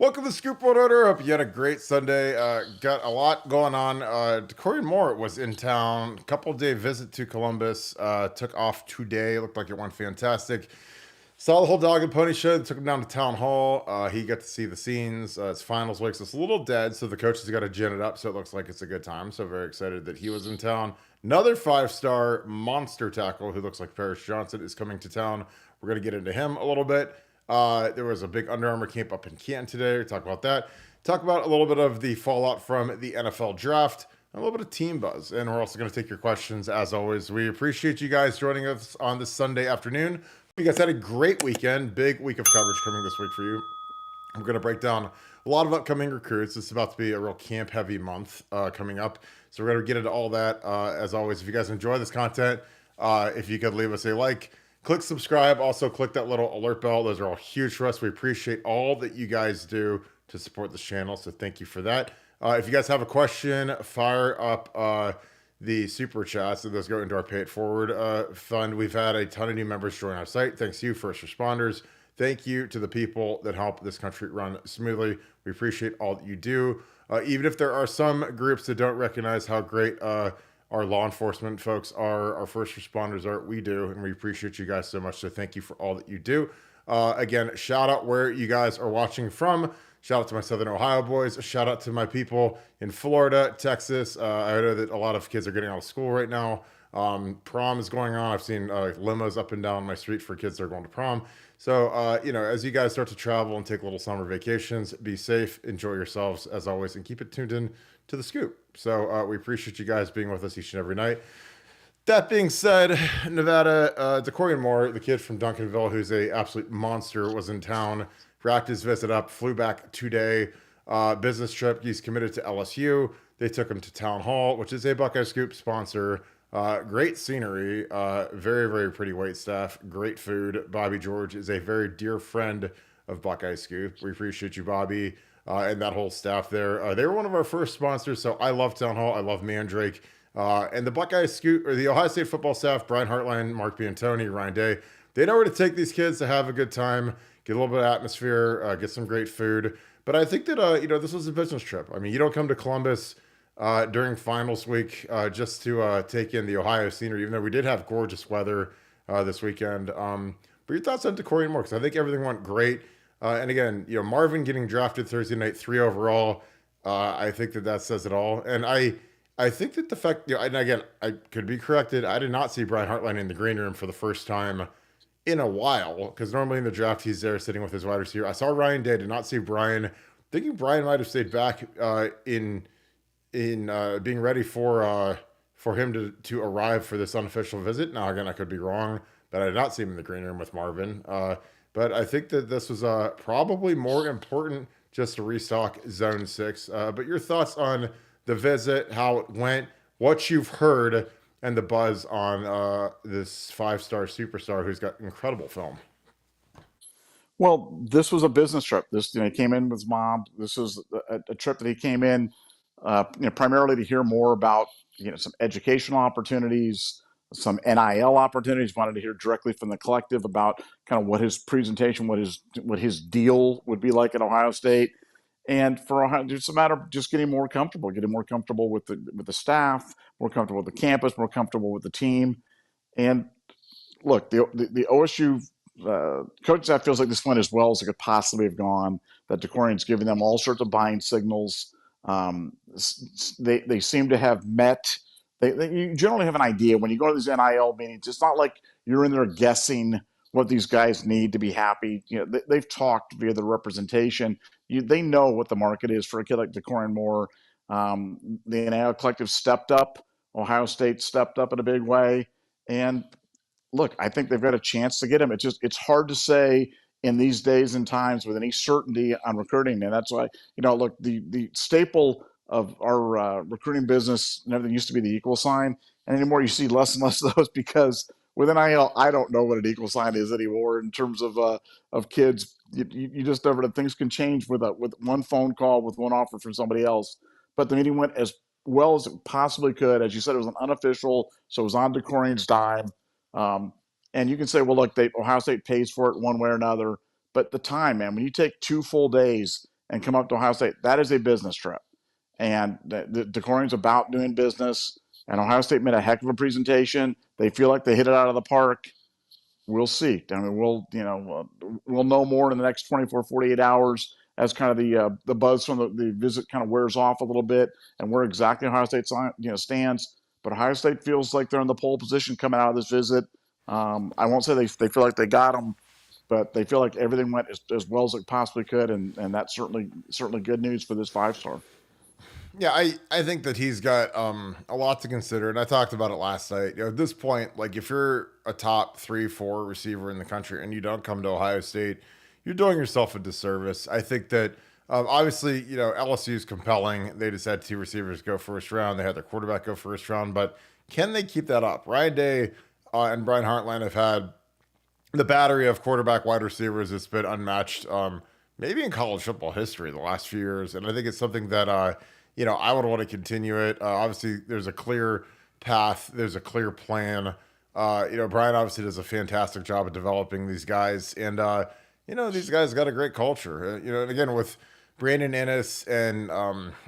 Welcome to Scoop World Order. Hope you had a great Sunday. Got a lot going on. Coran Moore was in town. Couple-day visit to Columbus. Took off today. Looked like it went fantastic. Saw the whole dog and pony show. Took him down to town hall. He got to see the scenes. It's finals week, so it's a little dead. So the coaches got to gin it up. So it looks like it's a good time. So very excited that he was in town. Another five-star monster tackle who looks like Paris Johnson is coming to town. We're gonna get into him a little bit. There was a big Under Armour camp up in Canton today. We'll talk about that. Talk about a little bit of the fallout from the NFL draft, a little bit of team buzz. And we're also going to take your questions as always. We appreciate you guys joining us on this Sunday afternoon. You guys had a great weekend. Big week of coverage coming this week for you. I'm going to break down a lot of upcoming recruits. It's about to be a real camp heavy month coming up. So we're going to get into all that. As always, if you guys enjoy this content, if you could leave us a like, click subscribe. Also, click that little alert bell. Those are all huge for us. We appreciate all that you guys do to support this channel. So thank you for that. If you guys have a question, fire up the super chats. And those go into our Pay It Forward fund. We've had a ton of new members join our site. Thanks to you, first responders. Thank you to the people that help this country run smoothly. We appreciate all that you do. Even if there are some groups that don't recognize how great our law enforcement folks are, our first responders are, we do, and we appreciate you guys so much. So thank you for all that you do. Again, shout out where you guys are watching from. Shout out to my Southern Ohio boys. Shout out to my people in Florida, Texas. I know that a lot of kids are getting out of school right now. Prom is going on. I've seen limos up and down my street for kids that are going to prom. So, as you guys start to travel and take little summer vacations, be safe, enjoy yourselves as always, and keep it tuned in to the Scoop. So we appreciate you guys being with us each and every night. That being said, Nevada, Coran Moore, the kid from Duncanville, who's a absolute monster, was in town, wrapped his visit up, flew back today, business trip. He's committed to LSU. They took him to Town Hall, which is a Buckeye Scoop sponsor. Great scenery, very, very pretty wait staff, great food. Bobby George is a very dear friend of Buckeye Scoop. We appreciate you, Bobby, and that whole staff there. They were one of our first sponsors, so I love Town Hall. I love Mandrake. And the Buckeye Scoop, or the Ohio State football staff, Brian Hartline, Mark Biantoni, Ryan Day, they know where to take these kids to have a good time, get a little bit of atmosphere, get some great food. But I think that, this was a business trip. I mean, you don't come to Columbus during finals week just to take in the Ohio scenery, even though we did have gorgeous weather this weekend. But your thoughts on Coran Moore? Because I think everything went great. And again, Marvin getting drafted Thursday night, 3 overall. I think that says it all. And I think that the fact, and again, I could be corrected. I did not see Brian Hartline in the green room for the first time in a while, because normally in the draft he's there sitting with his wide receiver. I saw Ryan Day, did not see Brian. Thinking Brian might have stayed back in being ready for him to arrive for this unofficial visit. Now again, I could be wrong, but I did not see him in the green room with Marvin. But I think that this was probably more important just to restock Zone 6. But your thoughts on the visit, how it went, what you've heard, and the buzz on this five-star superstar who's got incredible film. Well, this was a business trip. He came in with his mom. This was a trip that he came in, primarily to hear more about, some educational opportunities, some NIL opportunities. Wanted to hear directly from the collective about kind of what his presentation, what his deal would be like at Ohio State. And for Ohio, it's a matter of just getting more comfortable with the staff, more comfortable with the campus, more comfortable with the team. And look, the OSU coach staff feels like this went as well as it could possibly have gone. That DeCorian's giving them all sorts of buying signals. They seem to have met. You generally have an idea when you go to these NIL meetings. It's not like you're in there guessing what these guys need to be happy. They've talked via the representation. They know what the market is for a kid like Coran Moore. The NIL collective stepped up. Ohio State stepped up in a big way. And look, I think they've got a chance to get him. It's hard to say in these days and times with any certainty on recruiting. And that's why, look, the staple of our recruiting business and everything used to be the equal sign. And anymore, you see less and less of those because with NIL, I don't know what an equal sign is anymore in terms of kids. You just never know. Things can change with one phone call, with one offer from somebody else. But the meeting went as well as it possibly could. As you said, it was an unofficial, so it was on DeCorian's dime. And you can say, well, look, Ohio State pays for it one way or another. But the time, man, when you take 2 full days and come up to Ohio State. That is a business trip. And the Coran's about doing business. And Ohio State made a heck of a presentation. They feel like they hit it out of the park. We'll see. I mean, we'll know more in the next 24, 48 hours as kind of the buzz from the visit kind of wears off a little bit and where exactly Ohio State stands. But Ohio State feels like they're in the pole position coming out of this visit. I won't say they feel like they got them, but they feel like everything went as well as it possibly could, and that's certainly good news for this 5-star. Yeah, I think that he's got a lot to consider, and I talked about it last night. At this point, like if you're a top 3-4 receiver in the country and you don't come to Ohio State, you're doing yourself a disservice. I think that obviously, LSU is compelling. They just had 2 receivers go first round. They had their quarterback go first round, but can they keep that up? Ryan Day and Brian Hartline have had the battery of quarterback wide receivers that's been unmatched, maybe in college football history the last few years, and I think it's something that I would want to continue it. Obviously, there's a clear path. There's a clear plan. Brian obviously does a fantastic job of developing these guys. And, these guys got a great culture. And again, with Brandon Ennis and,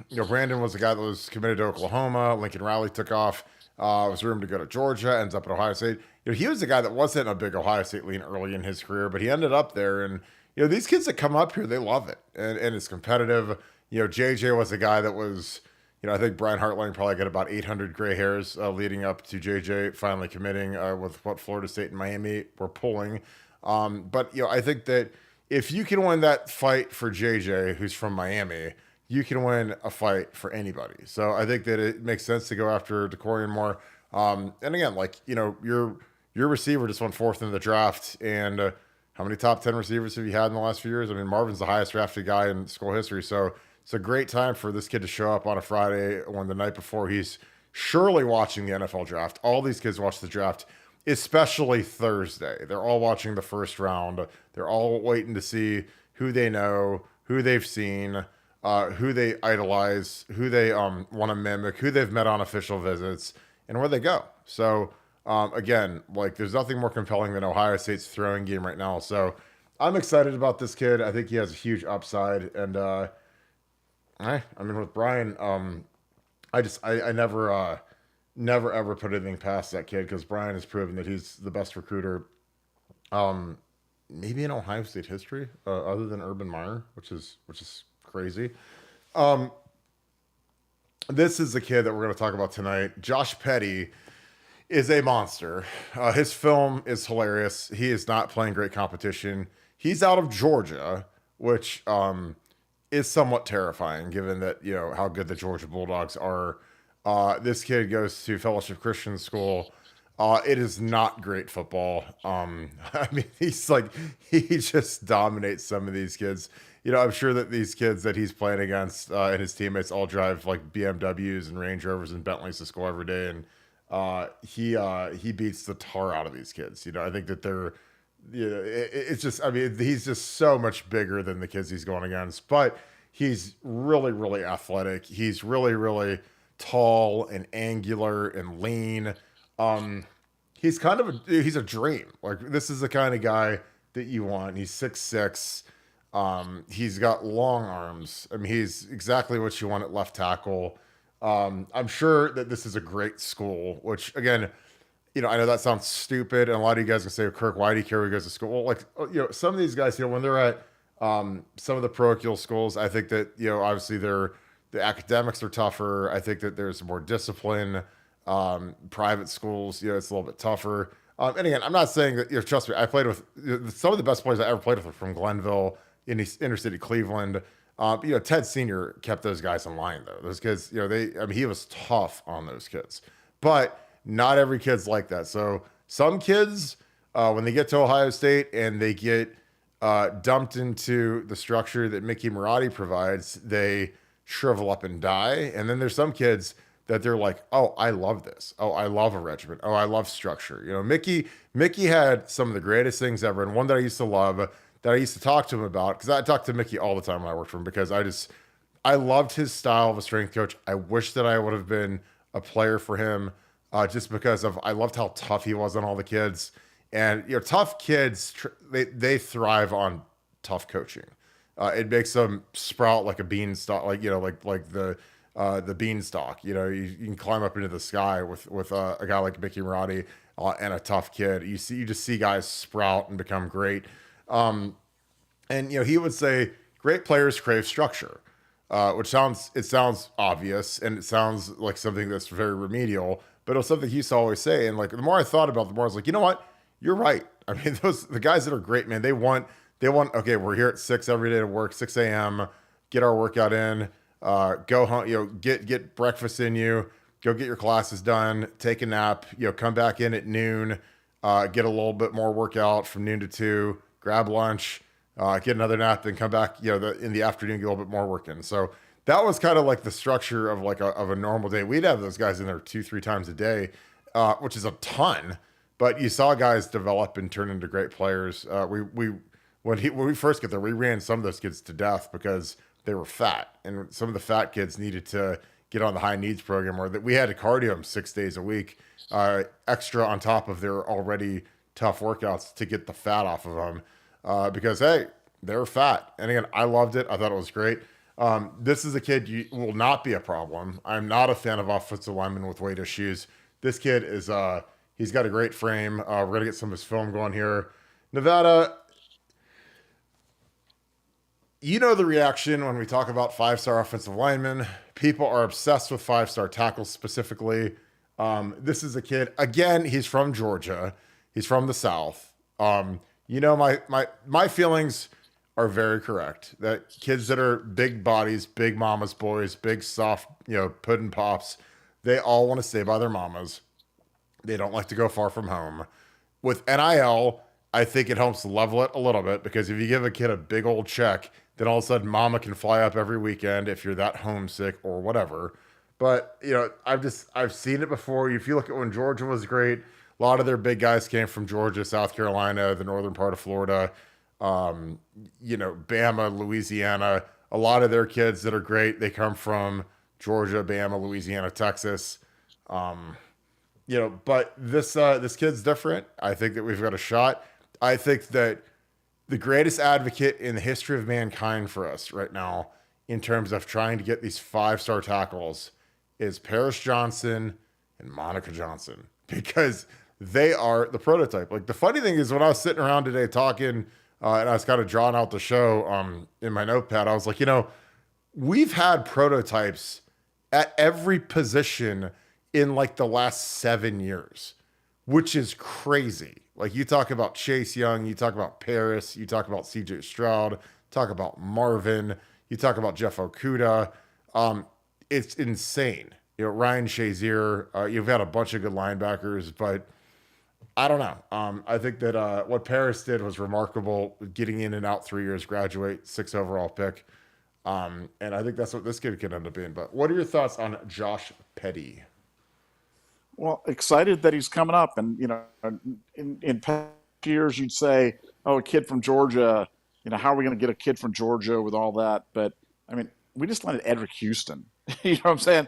Brandon was the guy that was committed to Oklahoma. Lincoln Riley took off. Was rumored to go to Georgia, ends up at Ohio State. He was the guy that wasn't a big Ohio State lean early in his career, but he ended up there. And, these kids that come up here, they love it. And it's competitive. JJ was a guy that was, I think Brian Hartline probably got about 800 gray hairs leading up to JJ finally committing with what Florida State and Miami were pulling. But I think that if you can win that fight for JJ, who's from Miami, you can win a fight for anybody. So I think that it makes sense to go after Coran Moore. And again, your receiver just went 4th in the draft, and how many top 10 receivers have you had in the last few years? I mean, Marvin's the highest drafted guy in school history. So it's a great time for this kid to show up on a Friday when the night before he's surely watching the NFL draft. All these kids watch the draft, especially Thursday. They're all watching the first round. They're all waiting to see who they know, who they've seen, who they idolize, who they want to mimic, who they've met on official visits, and where they go. So, again, there's nothing more compelling than Ohio State's throwing game right now. So I'm excited about this kid. I think he has a huge upside. And, with Brian, I never ever put anything past that kid because Brian has proven that he's the best recruiter, maybe in Ohio State history, other than Urban Meyer, which is crazy. This is the kid that we're going to talk about tonight. Josh Petty is a monster. His film is hilarious. He is not playing great competition. He's out of Georgia, which is somewhat terrifying given that, how good the Georgia Bulldogs are. This kid goes to Fellowship Christian School. It is not great football. He just dominates some of these kids. I'm sure that these kids that he's playing against and his teammates all drive BMWs and Range Rovers and Bentleys to school every day. And he beats the tar out of these kids. I think that they're, it's just, he's just so much bigger than the kids he's going against, but he's really, really athletic. He's really, really tall and angular and lean. He's he's a dream. This is the kind of guy that you want. He's 6'6". He's got long arms. He's exactly what you want at left tackle. I'm sure that this is a great school, which again, I know that sounds stupid, and a lot of you guys can say, Kirk, why do you care where he goes to school? Well, some of these guys, when they're at some of the parochial schools, I think that, obviously the academics are tougher. I think that there's more discipline. Private schools, it's a little bit tougher. And again, I'm not saying that, trust me, I played with some of the best players I ever played with from Glenville in inner city Cleveland. Ted Sr. kept those guys in line, though. Those kids, he was tough on those kids. But not every kid's like that. So some kids, when they get to Ohio State and they get dumped into the structure that Mickey Marotti provides, they shrivel up and die. And then there's some kids that they're like, oh, I love this. Oh, I love a regiment. Oh, I love structure. Mickey had some of the greatest things ever. And one that I used to love, that I used to talk to him about, because I talked to Mickey all the time when I worked for him, because I loved his style of a strength coach. I wish that I would have been a player for him. Just because I loved how tough he was on all the kids. And tough kids, they thrive on tough coaching. It makes them sprout like a beanstalk, like the beanstalk. You can climb up into the sky with a guy like Mickey Marotti and a tough kid. You just see guys sprout and become great. And he would say great players crave structure, which sounds obvious and it sounds like something that's very remedial, but it was something he used to always say. And like the more I thought about it, the more I was like, you know what, you're right. I mean, the guys that are great, man, they want. Okay, we're here at 6 every day to work, 6 a.m. Get our workout in, go home, get breakfast in you, go get your classes done, take a nap, come back in at noon, get a little bit more workout from noon to 2, grab lunch, get another nap, then come back, in the afternoon, get a little bit more work in. So that was kind of like the structure of like of a normal day. We'd have those guys in there 2-3 times a day, which is a ton. But you saw guys develop and turn into great players. When we first get there, we ran some of those kids to death because they were fat, and some of the fat kids needed to get on the high needs program, or that we had to cardio them 6 days a week, extra on top of their already tough workouts to get the fat off of them, because hey, they're fat. And again, I loved it. I thought it was great. This is a kid will not be a problem. I'm not a fan of offensive linemen with weight issues. This kid is he's got a great frame. We're gonna get some of his film going here. Nevada. The reaction when we talk about 5-star offensive linemen. People are obsessed with 5-star tackles specifically. This is a kid, again, he's from Georgia. He's from the South. My feelings are very correct. That kids that are big bodies, big mama's boys, big soft, pudding pops, they all want to stay by their mamas. They don't like to go far from home. With NIL, I think it helps level it a little bit, because if you give a kid a big old check, then all of a sudden mama can fly up every weekend if you're that homesick or whatever. But, I've seen it before. If you look at when Georgia was great, a lot of their big guys came from Georgia, South Carolina, the northern part of Florida, Bama, Louisiana. A lot of their kids that are great, they come from Georgia, Bama, Louisiana, Texas. But this kid's different. I think that we've got a shot. I think that the greatest advocate in the history of mankind for us right now, in terms of trying to get these 5-star tackles, is Paris Johnson and Monica Johnson, because they are the prototype. Like, the funny thing is, when I was sitting around today talking, and I was kind of drawing out the show in my notepad, I was like, we've had prototypes at every position in like the last 7 years, which is crazy. Like, you talk about Chase Young, you talk about Paris, you talk about CJ Stroud, talk about Marvin, you talk about Jeff Okuda. It's insane. Ryan Shazier, you've had a bunch of good linebackers, but I don't know. I think that what Paris did was remarkable, getting in and out 3 years, graduate, 6 overall pick. And I think that's what this kid can end up being. But what are your thoughts on Josh Petty? Well, excited that he's coming up. And, in past years, you'd say, oh, a kid from Georgia, how are we going to get a kid from Georgia with all that? But, I mean, we just landed Edric Houston. You know what I'm saying?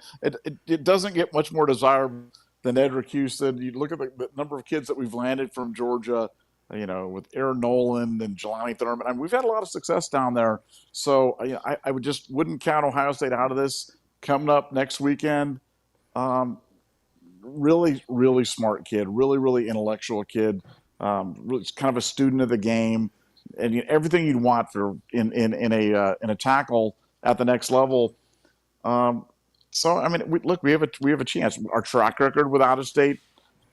It doesn't get much more desirable than Edric Houston. You look at the number of kids that we've landed from Georgia, with Aaron Nolan and Jelani Thurman. I mean, we've had a lot of success down there. So I wouldn't count Ohio State out of this. Coming up next weekend, really, really smart kid, really, really intellectual kid. Really, kind of a student of the game, and everything you'd want for in a tackle at the next level. So I mean, we have a chance. Our track record with out of state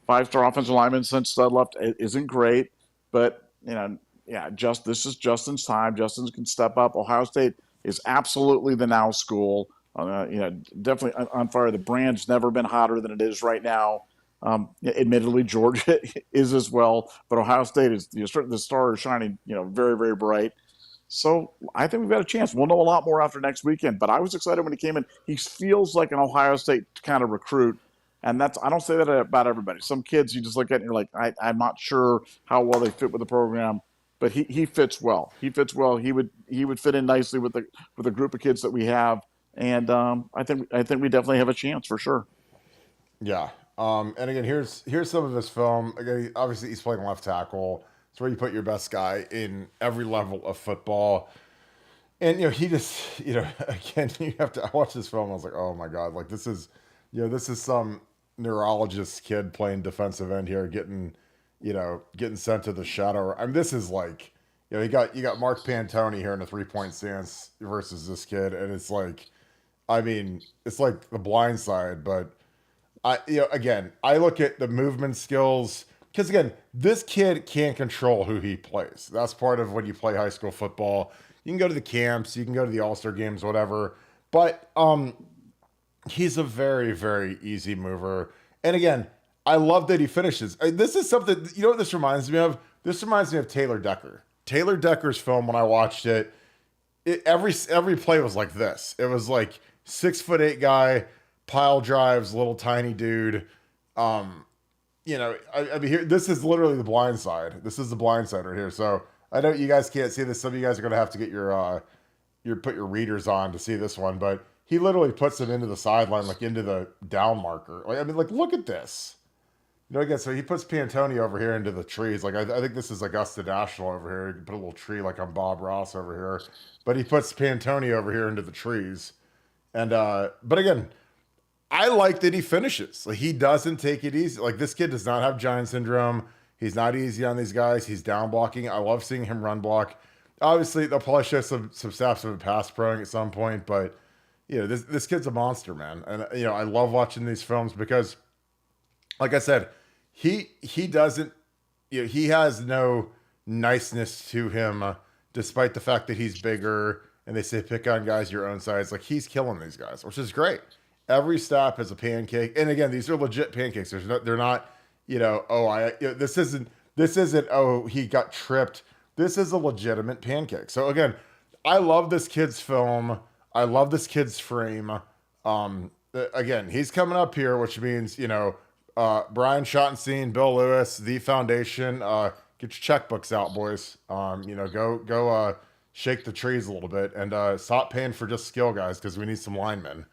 5-star offensive linemen since Stud left isn't great, but this is Justin's time. Justin can step up. Ohio State is absolutely the now school. Definitely on fire. The brand's never been hotter than it is right now. Admittedly, Georgia is as well, but Ohio State is the star is shining, very, very bright. So I think we've got a chance. We'll know a lot more after next weekend. But I was excited when he came in. He feels like an Ohio State kind of recruit, and I don't say that about everybody. Some kids you just look at and you're like, I'm not sure how well they fit with the program, but he fits well. He fits well. He would fit in nicely with the group of kids that we have. And I think we definitely have a chance for sure. Yeah. And again, here's some of his film. Again, obviously he's playing left tackle. It's where you put your best guy in every level of football. And he just, again, you have to. I watched this film. I was like, oh my god, like this is, this is some neurologist kid playing defensive end here, getting sent to the shadow. I mean, this is like, you got Mark Pantoni here in a 3-point stance versus this kid, and it's like, I mean, it's like The Blind Side, but again, I look at the movement skills because again, this kid can't control who he plays. That's part of when you play high school football. You can go to the camps, you can go to the All-Star games, whatever. But he's a very, very easy mover. And again, I love that he finishes. This is something, what this reminds me of? This reminds me of Taylor Decker. Taylor Decker's film, when I watched it, every play was like this. It was like 6'8" guy, pile drives, little tiny dude. I mean, here, this is literally The Blind Side. This is The Blind Side right here. So I know you guys can't see this. Some of you guys are going to have to get put your readers on to see this one, but he literally puts him into the sideline, like into the down marker. Like, I mean, like, look at this. Again, so he puts Pantoni over here into the trees. Like, I think this is Augusta National over here. He can put a little tree like on Bob Ross over here. But he puts Pantoni over here into the trees. And, but again, I like that he finishes. Like, he doesn't take it easy. Like, this kid does not have giant syndrome. He's not easy on these guys. He's down blocking. I love seeing him run block. Obviously, they'll probably show some snaps of pass proing at some point, but this kid's a monster, man. And I love watching these films because, like I said, he doesn't, he has no niceness to him, despite the fact that he's bigger. And they say pick on guys your own size. Like, he's killing these guys, which is great. Every stop is a pancake, and again, these are legit pancakes. They're not, this isn't. Oh, he got tripped. This is a legitimate pancake. So again, I love this kid's film. I love this kid's frame. Again, he's coming up here, which means Brian Schottenstein, Bill Lewis, the foundation. Get your checkbooks out, boys. Go shake the trees a little bit and stop paying for just skill guys because we need some linemen.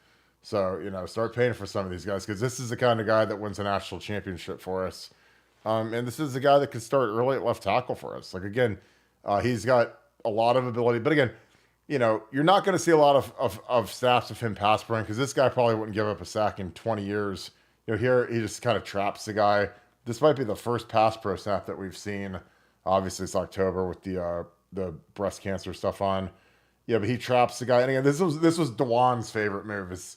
So, start paying for some of these guys because this is the kind of guy that wins a national championship for us. And this is the guy that can start early at left tackle for us. Like, again, he's got a lot of ability. But again, you're not going to see a lot of snaps of him pass pro because this guy probably wouldn't give up a sack in 20 years. Here he just kind of traps the guy. This might be the first pass pro snap that we've seen. Obviously, it's October with the breast cancer stuff on. Yeah, but he traps the guy. And again, this was DeJuan's favorite move. Is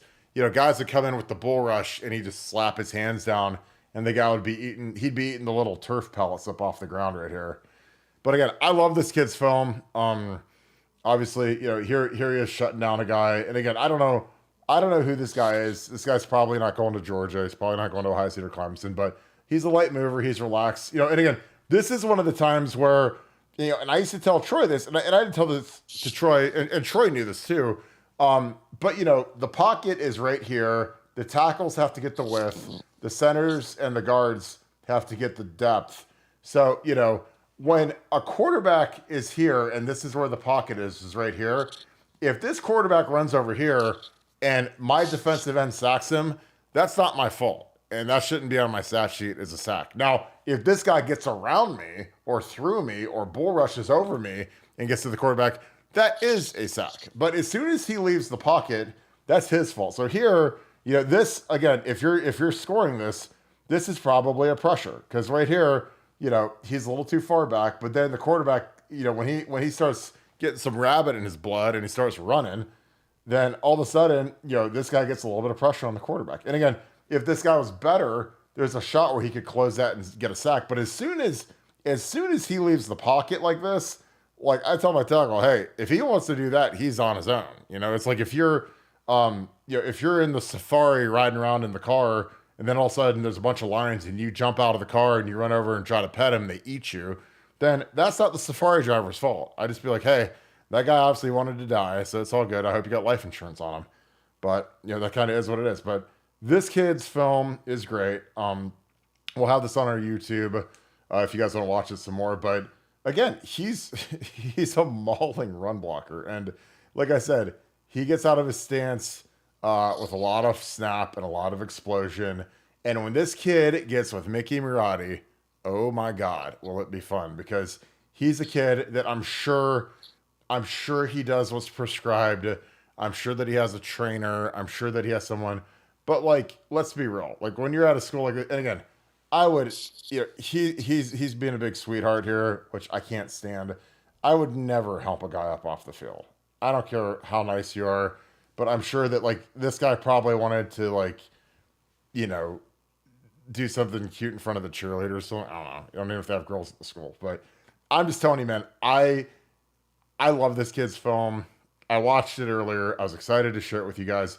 guys that come in with the bull rush and he just slap his hands down and the guy he'd be eating the little turf pellets up off the ground right here. But again, I love this kid's film. Obviously, here he is shutting down a guy. And again, I don't know who this guy is. This guy's probably not going to Georgia. He's probably not going to Ohio State or Clemson, but he's a light mover. He's relaxed. And again, this is one of the times where, and I used to tell Troy this, and I didn't tell this to Troy, and Troy knew this too. But the pocket is right here. The tackles have to get the width. The centers and the guards have to get the depth. So, when a quarterback is here, and this is where the pocket is right here. If this quarterback runs over here and my defensive end sacks him, that's not my fault. And that shouldn't be on my stat sheet as a sack. Now, if this guy gets around me or through me or bull rushes over me and gets to the quarterback, that is a sack. But as soon as he leaves the pocket, that's his fault. So here, this again, if you're scoring this is probably a pressure because right here, he's a little too far back. But then the quarterback, when he starts getting some rabbit in his blood and he starts running, then all of a sudden, this guy gets a little bit of pressure on the quarterback. And again, if this guy was better, there's a shot where he could close that and get a sack. But as soon as he leaves the pocket like this, like I tell my tackle, hey, if he wants to do that, he's on his own. It's like if you're in the safari riding around in the car and then all of a sudden there's a bunch of lions and you jump out of the car and you run over and try to pet them, they eat you, then that's not the safari driver's fault. I just be like, hey, that guy obviously wanted to die, so it's all good. I hope you got life insurance on him. But, that kind of is what it is. But this kid's film is great. We'll have this on our YouTube if you guys want to watch it some more. But again, he's a mauling run blocker. And like I said, he gets out of his stance with a lot of snap and a lot of explosion. And when this kid gets with Mickey Murati, oh my God, will it be fun? Because he's a kid that I'm sure I'm sure he does what's prescribed. I'm sure that he has a trainer. I'm sure that he has someone. But like, let's be real. Like when you're out of school, like, and again, I would, he's being a big sweetheart here, which I can't stand. I would never help a guy up off the field. I don't care how nice you are, but I'm sure that like this guy probably wanted to like, you know, do something cute in front of the cheerleaders. So I don't know. I don't know if they have girls at the school, but I'm just telling you, man. I love this kid's film. I watched it earlier. I was excited to share it with you guys.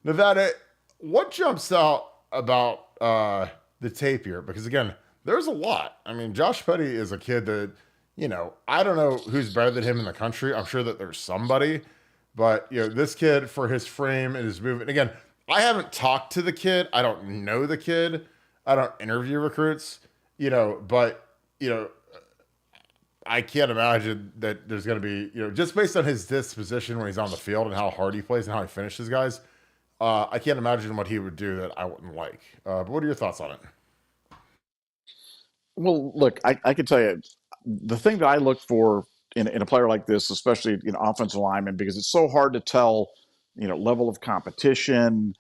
Nevada, what jumps out about the tape here? Because again, there's a lot. I mean, Josh Petty is a kid that, I don't know who's better than him in the country. I'm sure that there's somebody, but this kid for his frame and his movement. Again, I haven't talked to the kid. I don't know the kid. I don't interview recruits, but I can't imagine that there's going to be, just based on his disposition when he's on the field and how hard he plays and how he finishes guys. I can't imagine what he would do that I wouldn't like. But what are your thoughts on it? Well, look, I can tell you the thing that I look for in a player like this, especially offensive lineman, because it's so hard to tell, level of competition,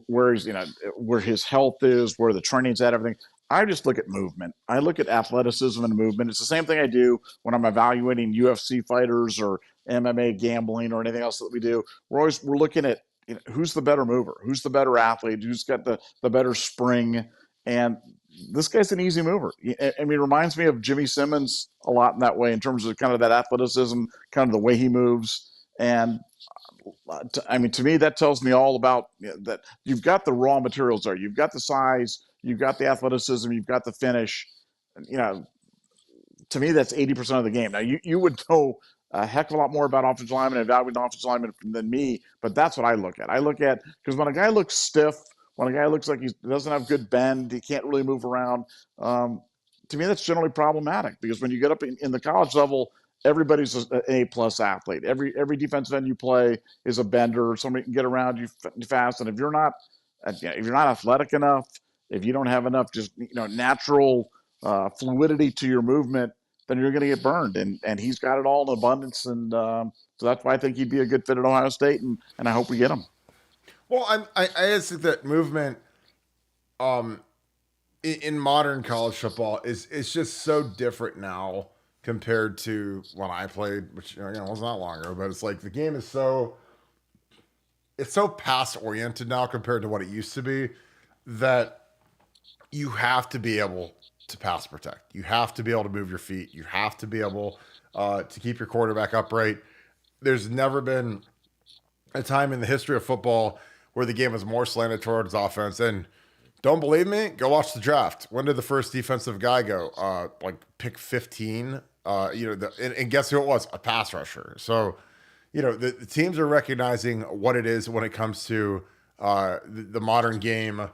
where he's, where his health is, where the training's at, everything. I just look at movement. I look at athleticism and movement. It's the same thing I do when I'm evaluating UFC fighters or MMA gambling or anything else that we do. We're looking at who's the better mover, who's the better athlete, who's got the better spring. And this guy's an easy mover. I mean, it reminds me of Jimmy Simmons a lot in that way, in terms of kind of that athleticism, kind of the way he moves. And I mean, to me, that tells me all about that. You've got the raw materials there. You've got the size, you've got the athleticism, you've got the finish. To me, that's 80% of the game. Now, you would know a heck of a lot more about offensive linemen and evaluating offensive linemen than me, but that's what I look at. I look at, because when a guy looks stiff, when a guy looks like he doesn't have good bend, he can't really move around, to me, that's generally problematic, because when you get up in the college level, everybody's an A-plus athlete. Every defensive end you play is a bender. Somebody can get around you fast, and if you're not athletic enough, if you don't have enough just natural fluidity to your movement, then you're going to get burned. And he's got it all in abundance, and so that's why I think he'd be a good fit at Ohio State, and I hope we get him. Well, I just think that movement, in modern college football is just so different now compared to when I played, which was not long ago. But it's like the game is so pass oriented now compared to what it used to be, that you have to be able to pass protect. You have to be able to move your feet. You have to be able to keep your quarterback upright. There's never been a time in the history of football where the game was more slanted towards offense. And don't believe me? Go watch the draft. When did the first defensive guy go? Like pick 15. And guess who it was? A pass rusher. So, the teams are recognizing what it is when it comes to the modern game.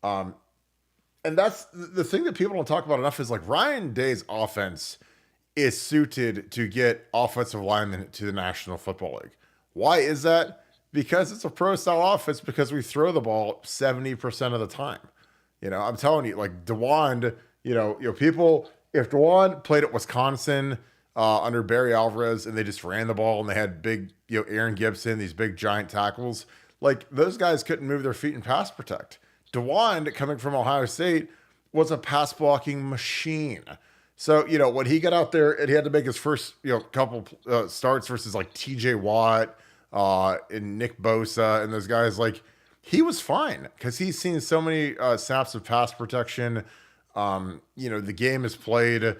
And that's the thing that people don't talk about enough, is like Ryan Day's offense is suited to get offensive linemen to the National Football League. Why is that? Because it's a pro style offense, because we throw the ball 70% of the time. I'm telling you, like DeWand, people, if DeWand played at Wisconsin under Barry Alvarez and they just ran the ball and they had big, Aaron Gibson, these big giant tackles, like those guys couldn't move their feet and pass protect. DeWand, coming from Ohio State, was a pass blocking machine. So, when he got out there and he had to make his first, couple starts versus like TJ Watt and Nick Bosa and those guys, like he was fine because he's seen so many snaps of pass protection. The game is played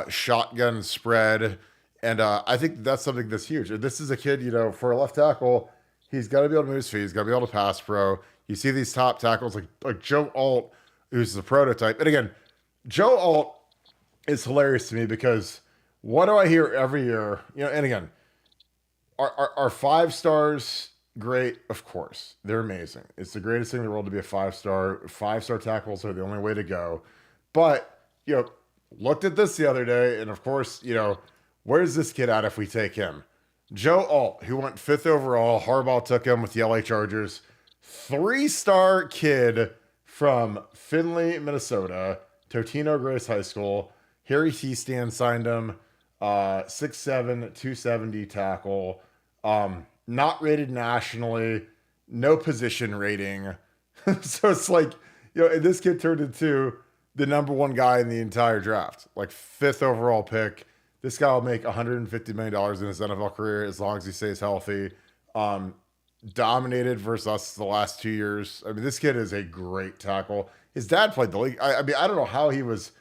shotgun spread. And I think that's something that's huge. This is a kid, for a left tackle, he's got to be able to move his feet. He's got to be able to pass pro. You see these top tackles like Joe Alt, who's the prototype. And again, Joe Alt is hilarious to me because what do I hear every year? And again, are 5 stars great? Of course. They're amazing. It's the greatest thing in the world to be a 5-star. 5-star tackles are the only way to go. But, looked at this the other day, and of course, where's this kid at if we take him? Joe Alt, who went 5th overall. Harbaugh took him with the LA Chargers. 3-star kid from Findlay, Minnesota, Totino Grace High School. Harry T. Stan signed him. 6'7", 270 tackle, not rated nationally, no position rating. So it's like, and this kid turned into the number one guy in the entire draft, like 5th overall pick. This guy will make $150 million in his NFL career as long as he stays healthy. Dominated versus us the last 2 years. I mean, this kid is a great tackle. His dad played the league. I mean, I don't know how he was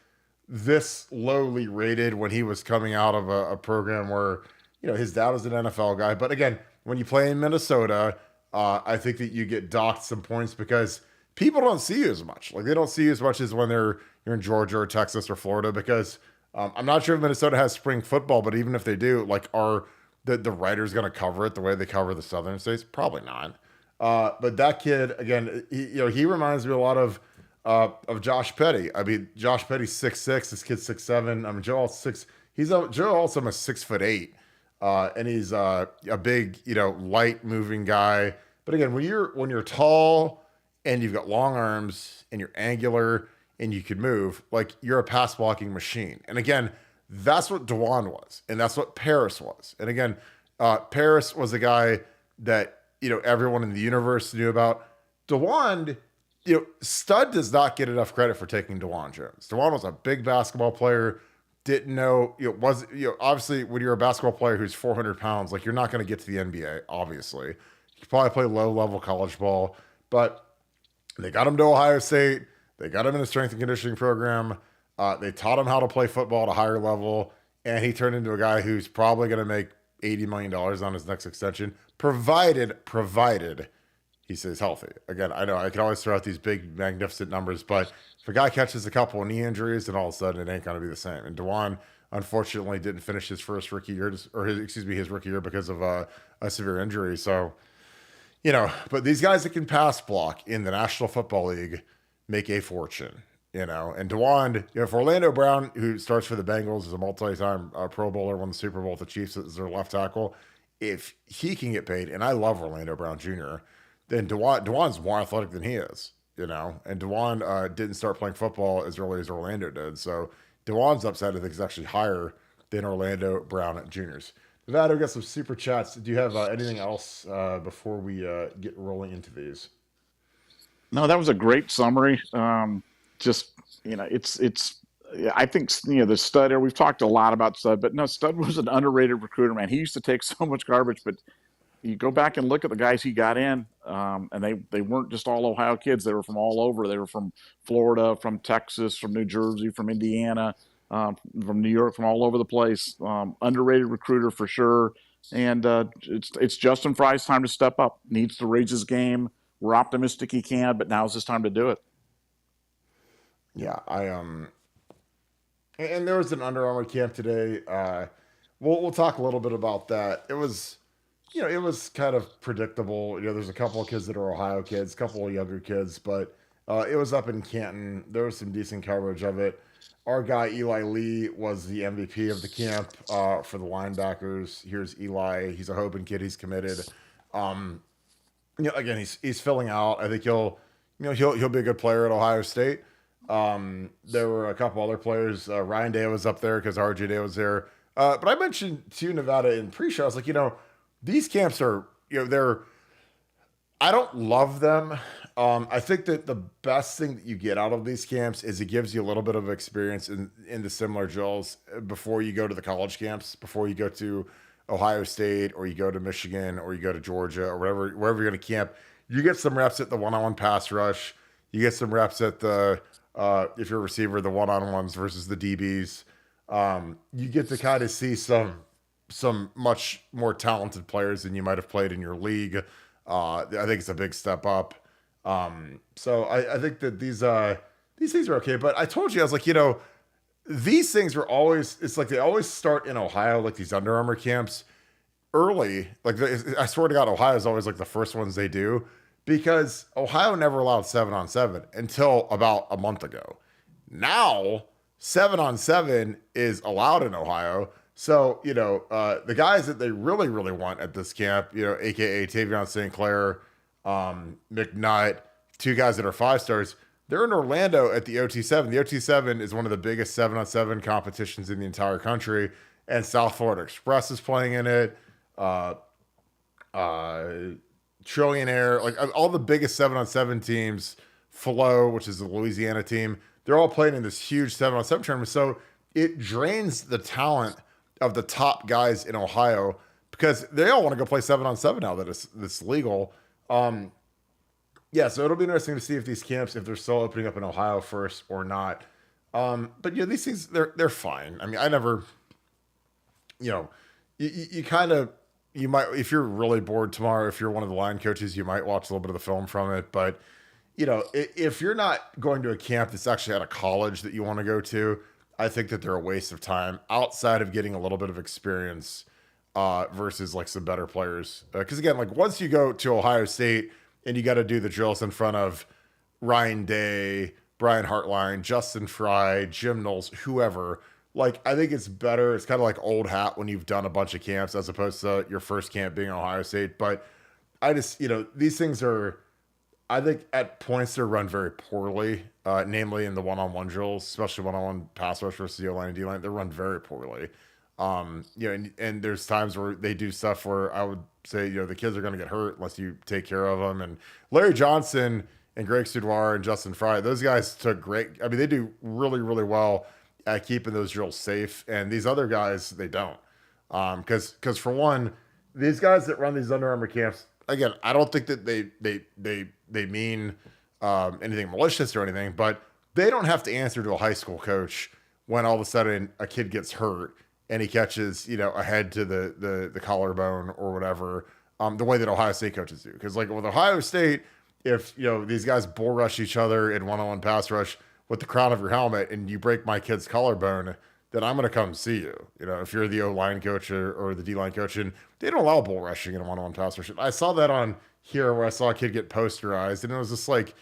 this lowly rated when he was coming out of a program where, his dad was an NFL guy. But again, when you play in Minnesota, I think that you get docked some points because people don't see you as much. Like, they don't see you as much as when you're in Georgia or Texas or Florida because I'm not sure if Minnesota has spring football, but even if they do, like, are the writer's going to cover it the way they cover the Southern states? Probably not. But that kid, again, he reminds me a lot of Josh Petty. I mean, Josh Petty's 6'6", this kid's 6'7". I mean, Joe Alstom is 6'8", and he's a big, light moving guy. But again, when you're tall and you've got long arms and you're angular and you can move, like, you're a pass blocking machine. And again, that's what DeJuan was, and that's what Paris was. And again, Paris was a guy that everyone in the universe knew about. DeJuan, Stud does not get enough credit for taking DeJuan Jones. DeJuan was a big basketball player. Didn't know, obviously when you're a basketball player who's 400 pounds, like, you're not going to get to the NBA. Obviously, you could probably play low level college ball, but they got him to Ohio State. They got him in a strength and conditioning program. They taught him how to play football at a higher level, and he turned into a guy who's probably going to make $80 million on his next extension, provided he stays healthy. Again, I know I can always throw out these big, magnificent numbers, but if a guy catches a couple of knee injuries, then all of a sudden it ain't going to be the same. And DeJuan, unfortunately, didn't finish his first rookie year, his rookie year because of a severe injury. So, but these guys that can pass block in the National Football League make a fortune. And DeJuan, for Orlando Brown, who starts for the Bengals, is a multi-time Pro Bowler, won the Super Bowl with the Chiefs as their left tackle. If he can get paid, and I love Orlando Brown Jr., then DeJuan's more athletic than he is, and DeJuan didn't start playing football as early as Orlando did. So DeJuan's upside, I think, is actually higher than Orlando Brown Jr.'s. Nevada, we got some super chats. Do you have anything else before we get rolling into these? No, that was a great summary. I think, the Stud, we've talked a lot about Stud, but no, Stud was an underrated recruiter, man. He used to take so much garbage, but you go back and look at the guys he got in, and they weren't just all Ohio kids. They were from all over. They were from Florida, from Texas, from New Jersey, from Indiana, from New York, from all over the place. Underrated recruiter for sure. And it's Justin Fry's time to step up. Needs to raise his game. We're optimistic he can, but now's his time to do it. Yeah, and there was an Under Armour camp today. We'll talk a little bit about that. It was, it was kind of predictable. There's a couple of kids that are Ohio kids, a couple of younger kids, but it was up in Canton. There was some decent coverage of it. Our guy Eli Lee was the MVP of the camp for the linebackers. Here's Eli. He's a Hoban kid. He's committed. Again, he's filling out. I think he'll be a good player at Ohio State. There were a couple other players. Ryan Day was up there because RJ Day was there. But I mentioned to Nevada in pre-show, I was like, these camps are, I don't love them. I think that the best thing that you get out of these camps is it gives you a little bit of experience in the similar drills before you go to the college camps, before you go to Ohio State or you go to Michigan or you go to Georgia or wherever you're going to camp. You get some reps at the one-on-one pass rush. You get some reps at the, if you're a receiver, the one-on-ones versus the DBs. You get to kind of see some much more talented players than you might have played in your league. I think it's a big step up. So I think that these things are okay. But I told you, I was like, these things were always, it's like they always start in Ohio, like these Under Armour camps early. Like I swear to God, Ohio is always like the first ones they do because Ohio never allowed 7-on-7 until about a month ago. Now 7-on-7 is allowed in Ohio. So, the guys that they really, really want at this camp, AKA Tavion St. Clair, McNutt, two guys that are 5-stars, they're in Orlando at the OT7. The OT7 is one of the biggest 7-on-7 competitions in the entire country. and South Florida Express is playing in it. Uh, uh, Trillionaire, like all the biggest 7-on-7 teams, Flow, which is the Louisiana team, they're all playing in this huge 7-on-7 tournament. So it drains the talent of the top guys in Ohio because they all want to go play 7-on-7 now that it's legal. Yeah, so it'll be interesting to see if these camps, if they're still opening up in Ohio first or not. But yeah, these things they're fine. I mean, I never, you kind of you might, if you're really bored tomorrow, if you're one of the line coaches, you might watch a little bit of the film from it. But if you're not going to a camp that's actually at a college that you want to go to, I think that they're a waste of time outside of getting a little bit of experience versus like some better players. Because again, like once you go to Ohio State and you got to do the drills in front of Ryan Day, Brian Hartline, Justin Fry, Jim Knowles, whoever. Like, I think it's better. It's kind of like old hat when you've done a bunch of camps as opposed to your first camp being Ohio State. But I just, these things are, I think at points they're run very poorly, namely in the one-on-one drills, especially one-on-one pass rush versus the O-line and D-line. They're run very poorly. And there's times where they do stuff where I would say, the kids are going to get hurt unless you take care of them. And Larry Johnson and Greg Studoir and Justin Fry, those guys took great. I mean, they do really, really well at keeping those drills safe. And these other guys, they don't. Because for one, these guys that run these Under Armour camps, again, I don't think that they mean anything malicious or anything, but they don't have to answer to a high school coach when all of a sudden a kid gets hurt and he catches, a head to the collarbone or whatever, the way that Ohio State coaches do. Because like with Ohio State, if these guys bull rush each other in one-on-one pass rush with the crown of your helmet and you break my kid's collarbone, then I'm going to come see you. If you're the O-line coach or the D-line coach, and they don't allow bull rushing in a one-on-one pass rush. I saw that on here where I saw a kid get posterized, and it was just like,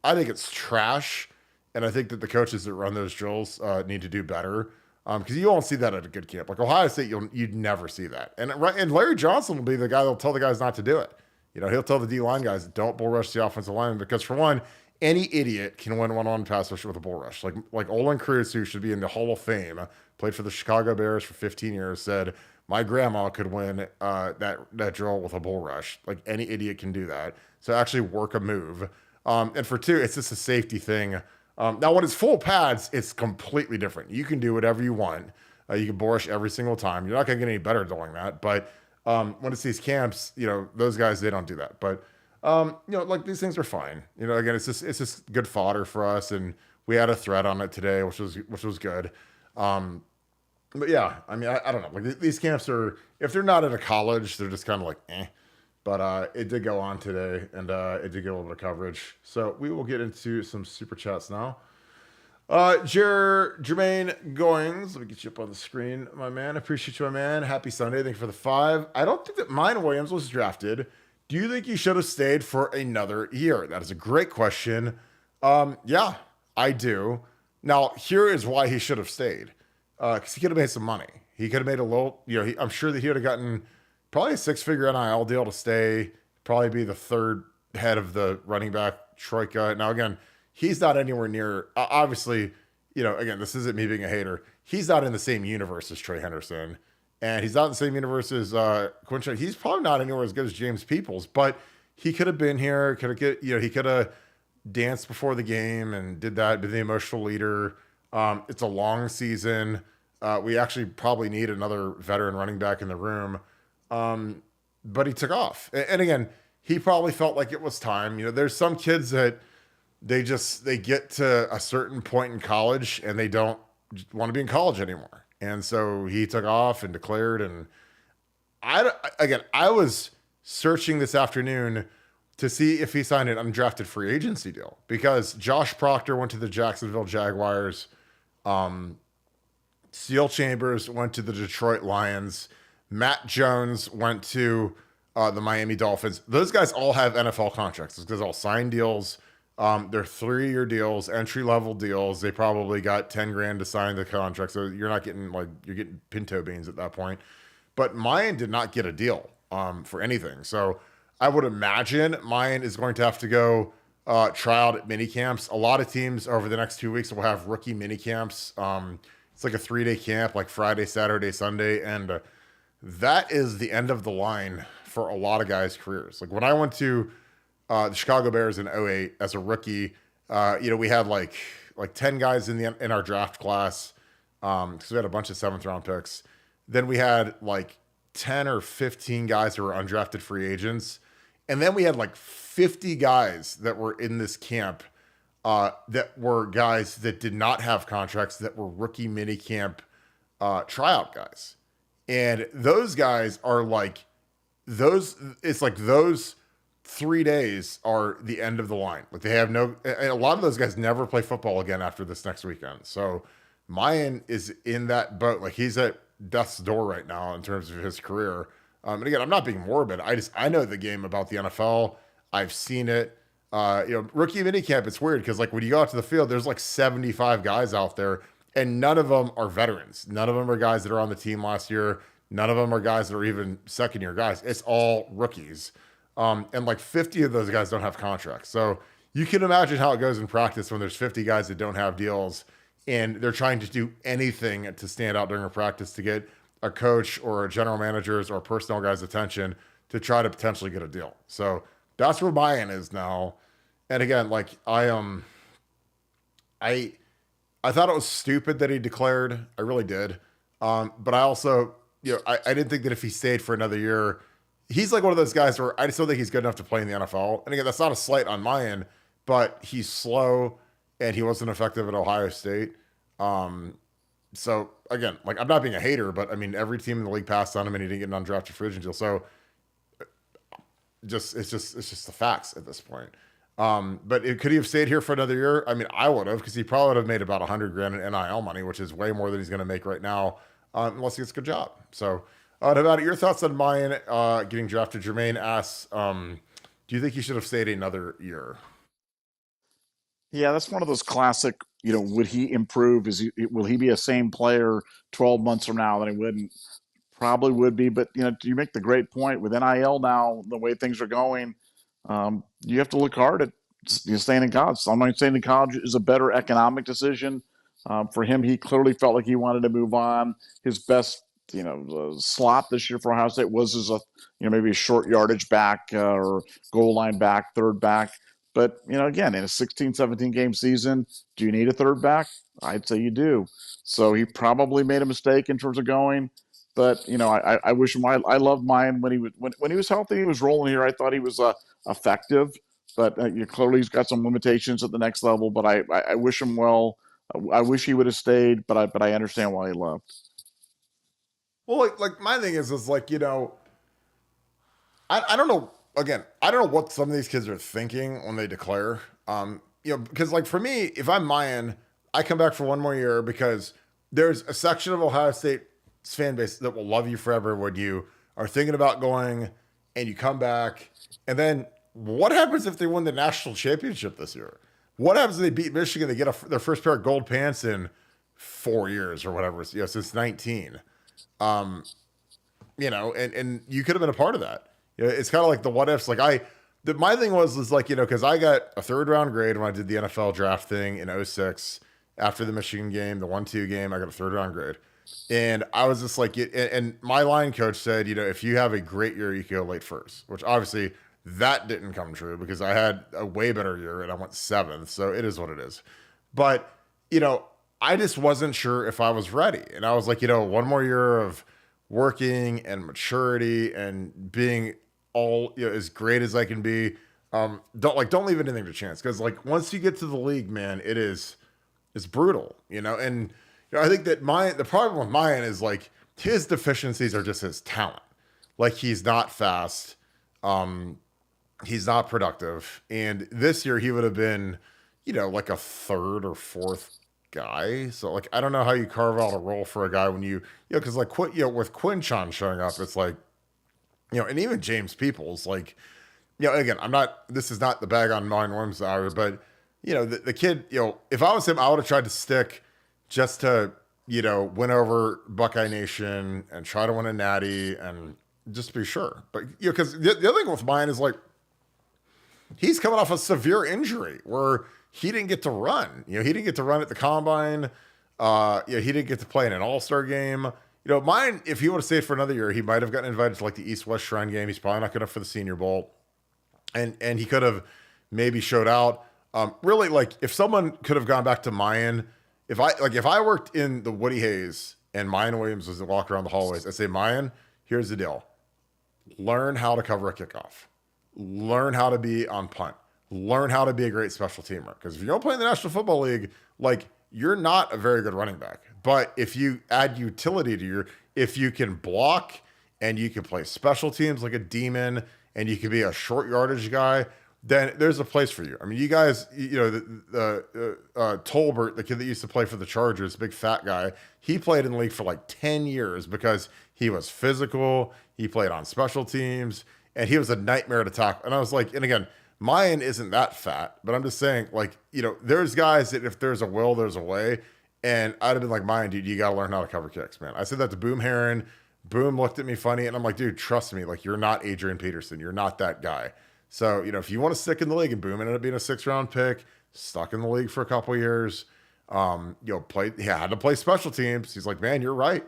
I think it's trash, and I think that the coaches that run those drills need to do better. Because you won't see that at a good camp. Like Ohio State, you'd never see that. And Larry Johnson will be the guy that'll tell the guys not to do it. He'll tell the D-line guys, don't bull rush the offensive lineman, because for one, any idiot can win one-on-one pass rush with a bull rush. Like Olin Cruz, who should be in the Hall of Fame, played for the Chicago Bears for 15 years, said, my grandma could win that drill with a bull rush. Like any idiot can do that. So actually work a move. And for two, it's just a safety thing. Now, when it's full pads, it's completely different. You can do whatever you want. You can bull rush every single time. You're not going to get any better doing that. But when it's these camps, those guys, they don't do that. But like these things are fine. Again, it's just good fodder for us, and we had a thread on it today, which was good. But yeah, I mean, I don't know. Like these camps are, if they're not at a college, they're just kind of like, eh. But it did go on today, and it did get a little bit of coverage. So we will get into some super chats now. Jermaine Goings, let me get you up on the screen, my man. Appreciate you, my man. Happy Sunday. Thank you for the 5. I don't think that Mine Williams was drafted. Do you think he should have stayed for another year? That is a great question. Yeah, I do. Now, here is why he should have stayed. Because he could have made some money. He could have made a little, I'm sure that he would have gotten probably a 6-figure NIL deal to stay, probably be the third head of the running back troika. Now, again, he's not anywhere near, obviously, again, this isn't me being a hater. He's not in the same universe as Trey Henderson. And he's not in the same universe as Quinton. He's probably not anywhere as good as James Peoples, but he could have been here. He could have danced before the game and did that, been the emotional leader. It's a long season. We actually probably need another veteran running back in the room. But he took off. And again, he probably felt like it was time. There's some kids that they get to a certain point in college and they don't want to be in college anymore. And so he took off and declared. And I was searching this afternoon to see if he signed an undrafted free agency deal, because Josh Proctor went to the Jacksonville Jaguars. Seal Chambers went to the Detroit Lions. Matt Jones went to the Miami Dolphins. Those guys all have NFL contracts. Those guys all signed deals. They're 3-year deals, entry-level deals. They probably got $10,000 to sign the contract. So you're not getting you're getting pinto beans at that point. But Mayan did not get a deal for anything. So I would imagine Mayan is going to have to go try out at mini camps. A lot of teams over the next 2 weeks will have rookie mini camps. It's like a 3-day camp, like Friday, Saturday, Sunday. And that is the end of the line for a lot of guys' careers. Like when I went to the Chicago Bears in '08 as a rookie, we had like 10 guys in our draft class because we had a bunch of 7th round picks. Then we had like 10 or 15 guys who were undrafted free agents. And then we had like 50 guys that were in this camp that were guys that did not have contracts, that were rookie mini camp tryout guys. And those guys are like, it's like those 3 days are the end of the line. Like they have no, and a lot of those guys never play football again after this next weekend. So Mayan is in that boat. Like he's at death's door right now in terms of his career. And again, I'm not being morbid. I know the game about the NFL. I've seen it. Rookie minicamp, it's weird because like when you go out to the field, there's like 75 guys out there and none of them are veterans. None of them are guys that are on the team last year. None of them are guys that are even second year guys. It's all rookies. And like 50 of those guys don't have contracts. So you can imagine how it goes in practice when there's 50 guys that don't have deals and they're trying to do anything to stand out during a practice to get a coach or a general manager's or personnel guy's attention to try to potentially get a deal. So that's where Mayan is now. And again, like I thought it was stupid that he declared. I really did. But I also, I didn't think that if he stayed for another year, he's like one of those guys where I just don't think he's good enough to play in the NFL. And again, that's not a slight on Mayan, but he's slow and he wasn't effective at Ohio State. So again, like I'm not being a hater, but I mean, every team in the league passed on him and he didn't get an undrafted free agent deal. So it's just the facts at this point. But could he have stayed here for another year? I mean, I would have, because he probably would have made about $100,000 in NIL money, which is way more than he's going to make right now, unless he gets a good job. So, Nevada, your thoughts on Mayan getting drafted? Jermaine asks, do you think he should have stayed another year? Yeah, that's one of those classic, would he improve? Will he be a same player 12 months from now than he wouldn't? Probably would be, but you make the great point with NIL now, the way things are going. You have to look hard at staying in college. So I'm not saying college is a better economic decision. For him, he clearly felt like he wanted to move on. His best, slot this year for Ohio State was as maybe a short yardage back or goal line back, third back. But, again, in a 16, 17 game season, do you need a third back? I'd say you do. So he probably made a mistake in terms of going. But, I wish him, I loved mine when he was healthy, he was rolling here. I thought he was effective, but clearly he's got some limitations at the next level. But I wish him well. I wish he would have stayed, but I understand why he left. Well, like my thing is like, I don't know. Again, I don't know what some of these kids are thinking when they declare. Because like for me, if I'm Mayan, I come back for one more year because there's a section of Ohio State fan base that will love you forever when you are thinking about going and you come back. And then what happens if they win the national championship this year? What happens if they beat Michigan? They get their first pair of gold pants in 4 years or whatever, since 19. And you could have been a part of that. It's kind of like the what ifs. Like my thing was like, because I got a 3rd round grade when I did the NFL draft thing in 06 after the Michigan game, the 1-2 game, I got a 3rd round grade. And I was just like, and my line coach said, if you have a great year, you can go late first, which obviously that didn't come true because I had a way better year and I went 7th. So it is what it is. But, I just wasn't sure if I was ready. And I was like, one more year of working and maturity and being all as great as I can be. Don't leave anything to chance. Cause like once you get to the league, man, it's brutal, and I think that the problem with Mayan is like his deficiencies are just his talent. Like he's not fast. He's not productive. And this year he would have been, like a 3rd or 4th guy. So like, I don't know how you carve out a role for a guy when cause like, with Quinchon showing up, it's like, and even James Peoples, like, again, this is not the bag on Mayan Williams hour, but the kid, if I was him, I would have tried to stick just to, win over Buckeye Nation and try to win a natty and just be sure. But, because the other thing with Mayan is like, he's coming off a severe injury where he didn't get to run. He didn't get to run at the combine. Yeah, he didn't get to play in an All-Star game. Mine, if he would have stayed for another year, he might have gotten invited to like the East-West Shrine game. He's probably not good enough for the Senior Bowl. And he could have maybe showed out. Really, like if someone could have gone back to Mayan, if I worked in the Woody Hayes and Mayan Williams was to walk around the hallways, I'd say, Mayan, here's the deal. Learn how to cover a kickoff. Learn how to be on punt. Learn how to be a great special teamer. Because if you don't play in the National Football League, like you're not a very good running back. But if you add utility to if you can block and you can play special teams like a demon and you can be a short yardage guy, then there's a place for you. I mean, you guys, the Tolbert, the kid that used to play for the Chargers, big fat guy, he played in the league for like 10 years because he was physical. He played on special teams and he was a nightmare to tackle. And I was like, and again, Mayan isn't that fat, but I'm just saying, like, there's guys that if there's a will, there's a way. And I'd have been like, Mayan, dude, you got to learn how to cover kicks, man. I said that to Boom Heron. Boom looked at me funny. And I'm like, dude, trust me. Like, you're not Adrian Peterson. You're not that guy. So, if you want to stick in the league, and Boom ended up being a 6th-round pick, stuck in the league for a couple of years, had to play special teams. He's like, man, you're right.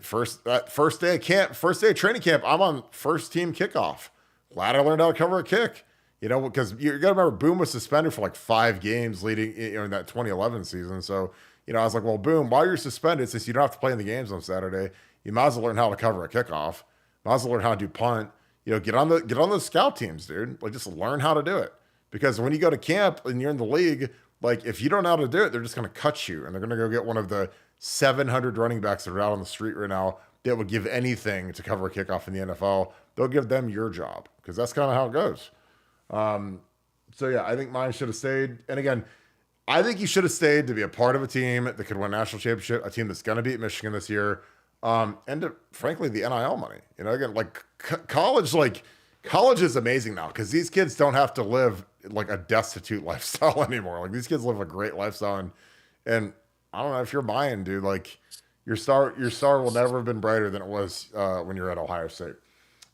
First day of training camp, I'm on first team kickoff. Glad I learned how to cover a kick. Because you got to remember, Boom was suspended for like 5 games leading in that 2011 season. So, I was like, well, Boom, while you're suspended, since you don't have to play in the games on Saturday, you might as well learn how to cover a kickoff. Might as well learn how to do punt. Get on the scout teams, dude. Like, just learn how to do it. Because when you go to camp and you're in the league, like, if you don't know how to do it, they're just going to cut you. And they're going to go get one of the 700 running backs that are out on the street right now that would give anything to cover a kickoff in the NFL. They'll give them your job because that's kind of how it goes. So, yeah, I think mine should have stayed. And again, I think he should have stayed to be a part of a team that could win a national championship, a team that's going to beat Michigan this year. Frankly, the NIL money, again, like college is amazing now because these kids don't have to live like a destitute lifestyle anymore. Like these kids live a great lifestyle, and I don't know if you're buying, dude. Like your star will never have been brighter than it was when you're at Ohio State.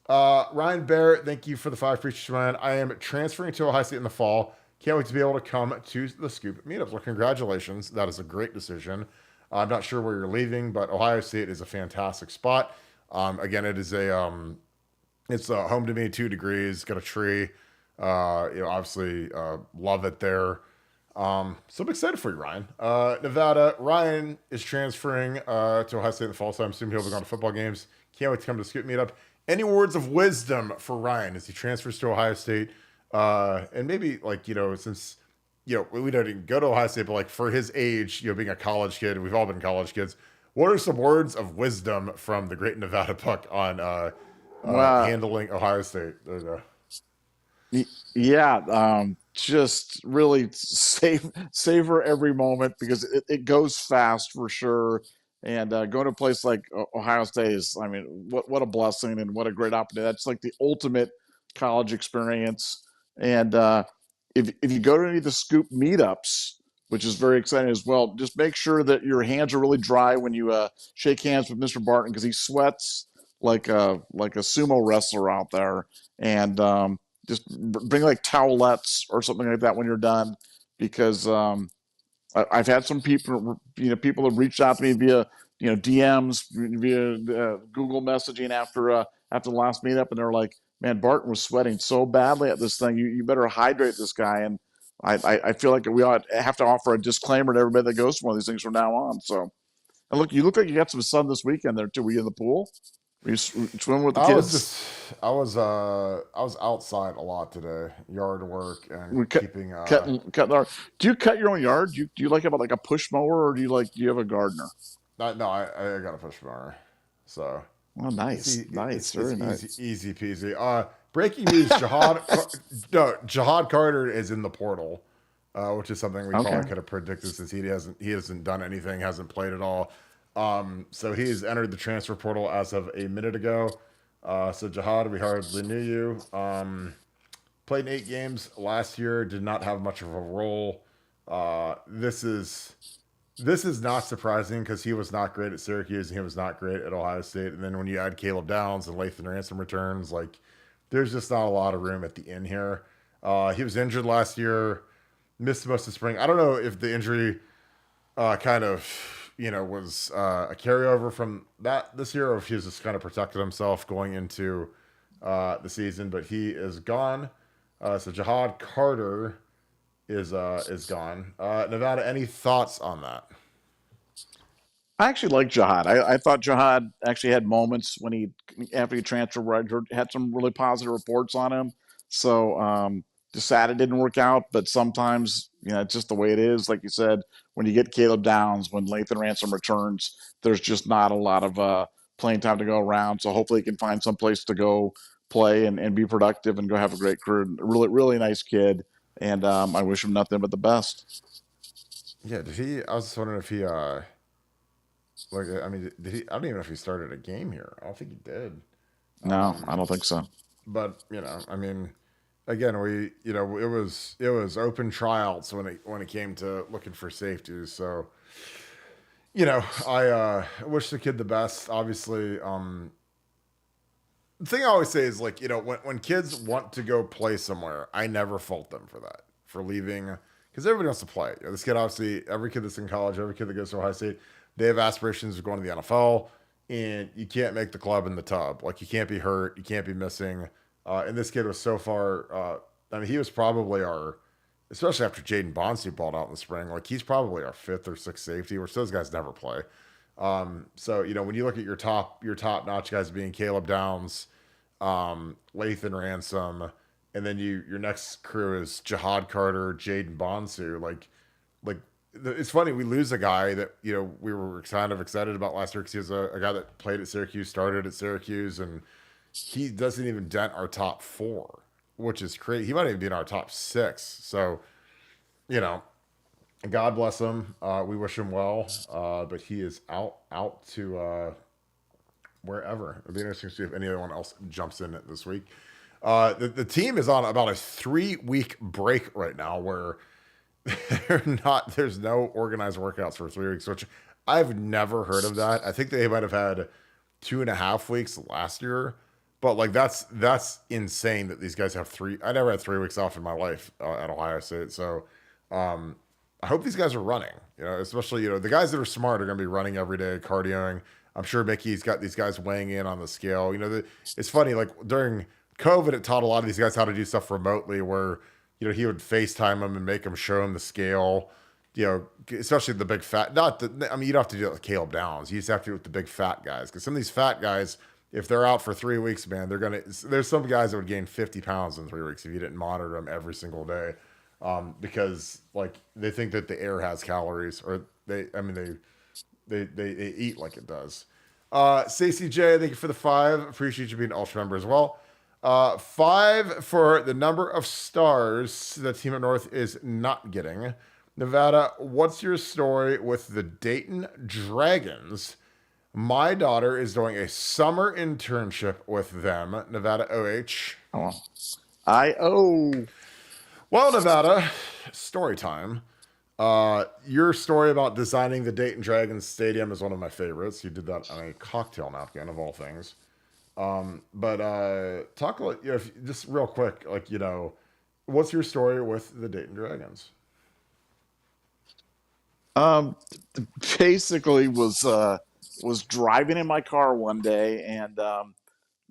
Ryan Barrett, thank you for the 5 preachers, man. I am transferring to Ohio State in the fall. Can't wait to be able to come to the Scoop meetups. Well, congratulations, that is a great decision. I'm not sure where you're leaving, but Ohio State is a fantastic spot. Again, it is it's home to me, 2 degrees, got a tree. Obviously, love it there. So I'm excited for you, Ryan. Nevada, Ryan is transferring to Ohio State in the fall, so I'm assuming he'll be going to football games. Can't wait to come to the Scoop meetup. Any words of wisdom for Ryan as he transfers to Ohio State? And maybe since we don't go to Ohio State, but like for his age, being a college kid, we've all been college kids. What are some words of wisdom from the great Nevadabuck on handling Ohio State? There you go. Yeah, just really savor every moment because it goes fast for sure. And going to a place like Ohio State is, I mean, what a blessing and what a great opportunity. That's like the ultimate college experience. And if you go to any of the Scoop meetups, which is very exciting as well, just make sure that your hands are really dry when you shake hands with Mr. Barton because he sweats like a sumo wrestler out there. And just bring like towelettes or something like that when you're done, because I've had some people, people have reached out to me via DMs, via Google messaging after the last meetup, and they're like, man, Barton was sweating so badly at this thing. You better hydrate this guy. And I feel like we ought to have to offer a disclaimer to everybody that goes to one of these things from now on. So, and look, you look like you got some sun this weekend there too. Were you in the pool? Were you swimming with the kids? I was outside a lot today, yard work and keeping. Cutting. Do you cut your own yard? Do you like have like a push mower, or do you have a gardener? No, I got a push mower. So. Oh, nice. Very nice. Easy peasy. Breaking news: Jihad Carter is in the portal, which is something we probably could have predicted since he hasn't done anything, hasn't played at all. So he's entered the transfer portal as of a minute ago. So Jihad, we hardly knew you. Played in 8 games last year, did not have much of a role. This is not surprising because he was not great at Syracuse and he was not great at Ohio State. And then when you add Caleb Downs and Lathan Ransom returns, like there's just not a lot of room at the end here. He was injured last year, missed most of spring. I don't know if the injury kind of, was a carryover from that this year, or if he's just kind of protected himself going into the season. But he is gone. So Jihad Carter is gone. Nevada, any thoughts on that? I actually like Jihad. I thought Jihad actually had moments when after he transferred, where I had some really positive reports on him. So just sad it didn't work out, but sometimes it's just the way it is. Like you said, when you get Caleb Downs, when Lathan Ransom returns, there's just not a lot of playing time to go around. So hopefully he can find some place to go play and be productive and go have a great career. Really, really nice kid, and I wish him nothing but the best. Yeah, did he? I was just wondering if he, like, I mean, did he? I don't even know if he started a game here. I don't think he did. No, I Um, don't think so. but I mean, again, it was open tryouts when it came to looking for safeties. So I wish the kid the best. Obviously, the thing I always say is, like, when kids want to go play somewhere, I never fault them for that, for leaving, because everybody wants to play. This kid, obviously, every kid that's in college, every kid that goes to Ohio State, they have aspirations of going to the NFL, and you can't make the club in the tub. Like, you can't be hurt, you can't be missing. And this kid was so far. I mean, he was probably our, especially after Jaden Bonsu balled out in the spring. Like, he's probably our fifth or sixth safety, which those guys never play. So when you look at your top notch guys being Caleb Downs, Lathan Ransom, and then your next crew is Jihad Carter, Jaden Bonsu. Like it's funny, we lose a guy that we were kind of excited about last year because he was a guy that played at Syracuse, started at Syracuse, and he doesn't even dent our top four, which is crazy. He might even be in our top six. So you know, God bless him. We wish him well, but he is out to wherever. It'll be interesting to see if anyone else jumps in this week. The team is on about a 3 week break right now where there's no organized workouts for 3 weeks, which I've never heard of that. I think they might have had 2.5 weeks last year, but like that's insane that these guys have three. I never had 3 weeks off in my life at Ohio State. So I hope these guys are running, especially, the guys that are smart are going to be running every day, cardioing. I'm sure Mickey's got these guys weighing in on the scale. It's funny, like during COVID, it taught a lot of these guys how to do stuff remotely where, he would FaceTime them and make them show him the scale, especially the big fat, I mean, you don't have to do it with Caleb Downs. You just have to do it with the big fat guys. Cause some of these fat guys, if they're out for 3 weeks, man, there's some guys that would gain 50 pounds in 3 weeks if you didn't monitor them every single day. Because like they think that the air has calories, or they eat like it does. Stacey J, thank you for the 5. Appreciate you being an ultra member as well. 5 for the number of stars that Team Up North is not getting. Nevada, what's your story with the Dayton Dragons? My daughter is doing a summer internship with them. Nevada OH. Oh, I owe. Well, Nevada, story time. Your story about designing the Dayton Dragons Stadium is one of my favorites. You did that on a cocktail napkin of all things. But talk about, just real quick, like, what's your story with the Dayton Dragons? Um, Basically was driving in my car one day and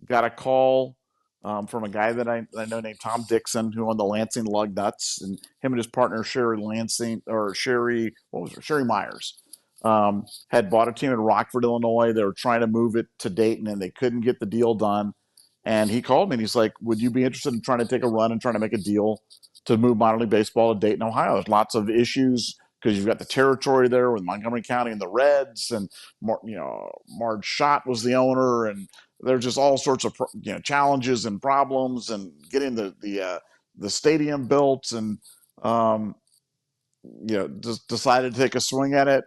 got a call from a guy that I know named Tom Dixon, who owned the Lansing Lug Nuts, and him and his partner Sherry Lansing, or Sherry, what was it? Sherry Myers, had bought a team in Rockford, Illinois. They were trying to move it to Dayton, and they couldn't get the deal done. And he called me, and he's like, "Would you be interested in trying to take a run and trying to make a deal to move minor league baseball to Dayton, Ohio? There's lots of issues because you've got the territory there with Montgomery County and the Reds, and Marge Schott was the owner, and there's just all sorts of challenges and problems, and getting the stadium built, and um, just decided to take a swing at it,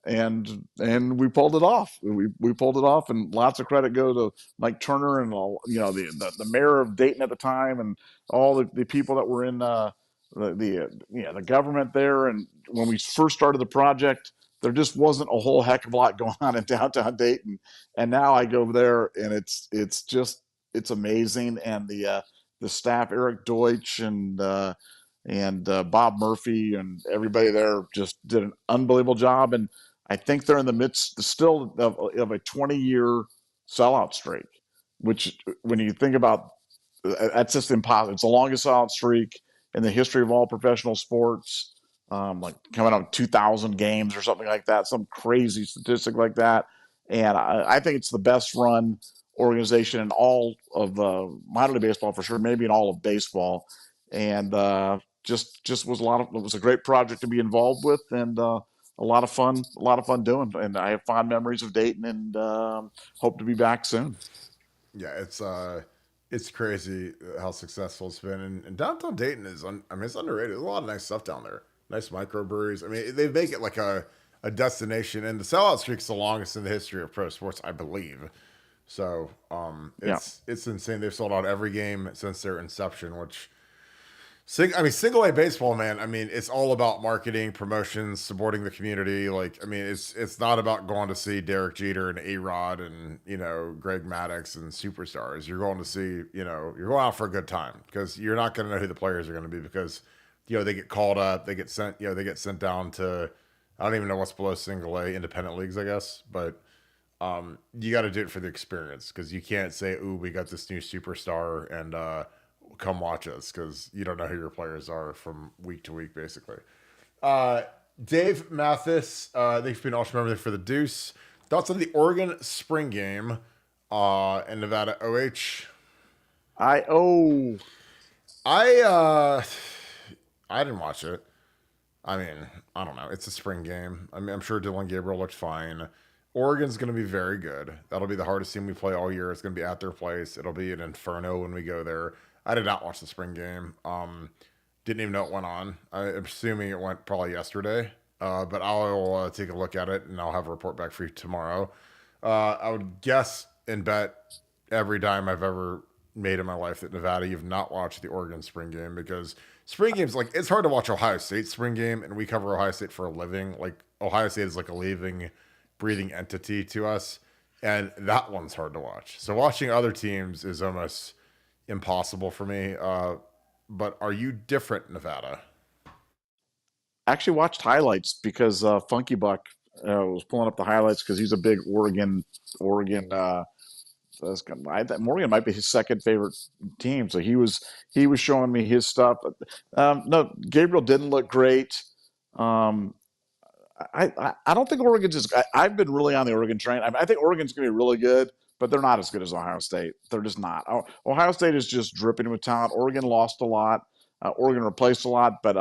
and we pulled it off. We pulled it off, and lots of credit go to Mike Turner and all, the mayor of Dayton at the time, and all the people that were in the government there. And when we first started the project, there just wasn't a whole heck of a lot going on in downtown Dayton, and now I go over there, and it's amazing. And the staff, Eric Deutsch and and Bob Murphy and everybody there just did an unbelievable job. And I think they're in the midst still of a 20-year sellout streak, which when you think about that's just impossible. It's the longest sellout streak in the history of all professional sports. Like coming up 2,000 games or something like that, some crazy statistic like that. And I think it's the best run organization in all of minor league baseball for sure, maybe in all of baseball. And just was it was a great project to be involved with, and a lot of fun doing. And I have fond memories of Dayton, and hope to be back soon. Yeah, it's crazy how successful it's been. And downtown Dayton I mean, it's underrated. There's a lot of nice stuff down there. Nice microbreweries. I mean, they make it like a destination, and the sellout streak's the longest in the history of pro sports, I believe. So Yeah. it's insane. They've sold out every game since their inception, which I mean, single A baseball, man. I mean, it's all about marketing, promotions, supporting the community. Like, I mean, it's not about going to see Derek Jeter and A Rod and Greg Maddux and superstars. You're going to see, you're going out for a good time because you're not going to know who the players are going to be because they get called up, they get sent, they get sent down to I don't even know what's below single A independent leagues, I guess, but you got to do it for the experience because you can't say, "Ooh, we got this new superstar," and come watch us because you don't know who your players are from week to week, basically. Uh, Dave Mathis, thanks for being also member for the Deuce. Thoughts on the Oregon spring game in Nevada OH? I oh I didn't watch it. I mean, I don't know. It's a spring game. I mean, I'm sure Dylan Gabriel looked fine. Oregon's going to be very good. That'll be the hardest team we play all year. It's going to be at their place. It'll be an inferno when we go there. I did not watch the spring game. Didn't even know it went on. I'm assuming it went probably yesterday. But I'll take a look at it and I'll have a report back for you tomorrow. I would guess and bet every dime I've ever made in my life that Nevada, you've not watched the Oregon spring game because spring games, like, it's hard to watch Ohio State spring game, and we cover Ohio State for a living. Like, Ohio State is like a living, breathing entity to us, and that one's hard to watch. So watching other teams is almost impossible for me. But are you different, Nevada? actually watched highlights because Funky Buck was pulling up the highlights because he's a big Oregon. Morgan might be his second favorite team, so he was showing me his stuff. No, Gabriel didn't look great. Um, I don't think Oregon's just. I've been really on the Oregon train. I think Oregon's going to be really good, but they're not as good as Ohio State. They're just not. Ohio State is just dripping with talent. Oregon lost a lot. Oregon replaced a lot, but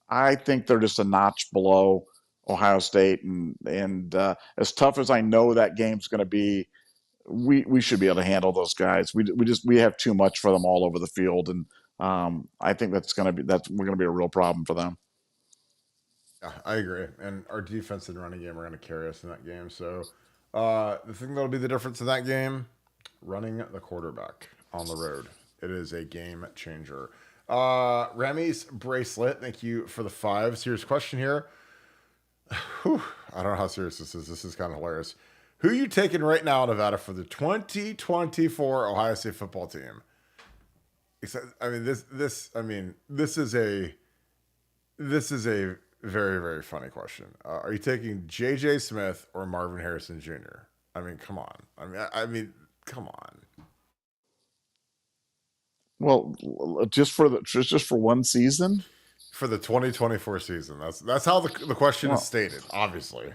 I think they're just a notch below Ohio State. And as tough as I know that game's going to be, we should be able to handle those guys. We have too much for them all over the field, and I think we're going to be a real problem for them. Yeah, I agree. And our defense and running game are going to carry us in that game. So the thing that'll be the difference in that game, running the quarterback on the road. It is a game changer. Remy's bracelet. Thank you for the 5. Serious question here. Whew, I don't know how serious this is. This is kind of hilarious. Who are you taking right now, Nevada, for the 2024 Ohio State football team? I mean, this is a very, very funny question. Are you taking J.J. Smith or Marvin Harrison Jr.? I mean, come on. Come on. Well, just for one season. For the 2024 season, that's how the question Well, is stated. Obviously,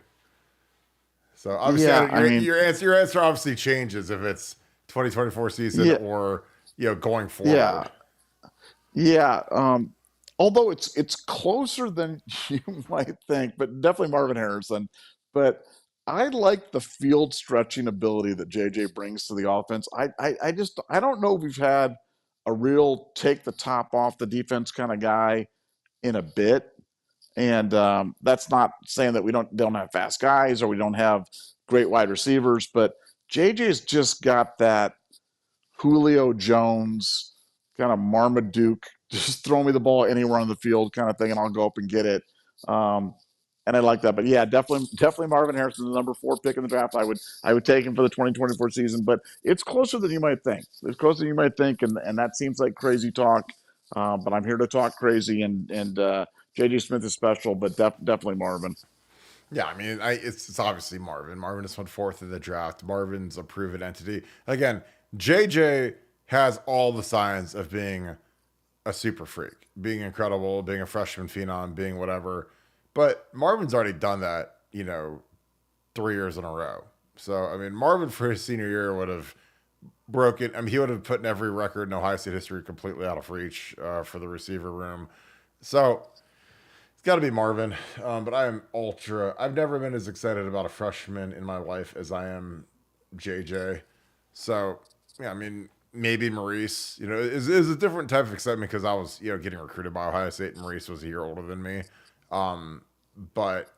so obviously yeah, I mean, your answer obviously changes if it's 2024 season yeah, or going yeah, forward. yeah. Although it's closer than you might think, but definitely Marvin Harrison. But I like the field stretching ability that JJ brings to the offense. I don't know if we've had a real take the top off the defense kind of guy in a bit. And that's not saying that we don't have fast guys or we don't have great wide receivers, but JJ's just got that Julio Jones kind of Marmaduke, just throw me the ball anywhere on the field kind of thing, and I'll go up and get it. Um, and I like that. But yeah, definitely Marvin Harrison, the number 4 pick in the draft. I would take him for the 2024 season, but it's closer than you might think. It's closer than you might think, and that seems like crazy talk. But I'm here to talk crazy, and J.D. Smith is special, but definitely Marvin. Yeah, I mean, it's obviously Marvin. Marvin is went fourth in the draft. Marvin's a proven entity. Again, JJ has all the signs of being a super freak, being incredible, being a freshman phenom, being whatever. But Marvin's already done that, 3 years in a row. So, I mean, Marvin for his senior year would have broken. I mean, he would have put every record in Ohio State history completely out of reach for the receiver room. So, it's got to be Marvin. But I am ultra. I've never been as excited about a freshman in my life as I am JJ. So, yeah, I mean, maybe Maurice, is a different type of excitement because I was, getting recruited by Ohio State and Maurice was a year older than me. But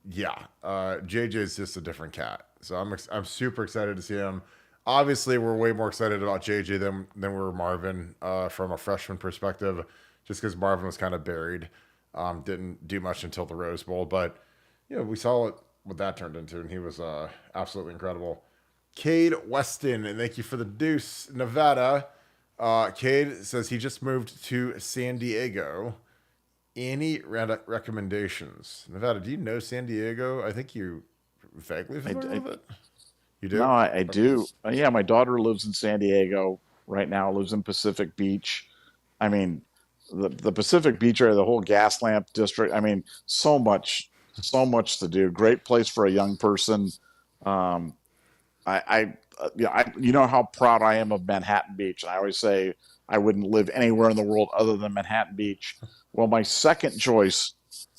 yeah, JJ is just a different cat. So I'm super excited to see him. Obviously, we're way more excited about JJ than we were Marvin from a freshman perspective, just because Marvin was kind of buried, didn't do much until the Rose Bowl. But we saw what that turned into, and he was absolutely incredible. Cade Weston, and thank you for the deuce, Nevada. Cade says he just moved to San Diego. Any recommendations? Nevada, do you know San Diego? I think you vaguely familiar with it. You do? No, I do. Yeah, my daughter lives in San Diego right now. Lives in Pacific Beach. I mean, the Pacific Beach area, the whole gas lamp district. I mean, so much to do. Great place for a young person. Um, you know how proud I am of Manhattan Beach. I always say I wouldn't live anywhere in the world other than Manhattan Beach. Well, my second choice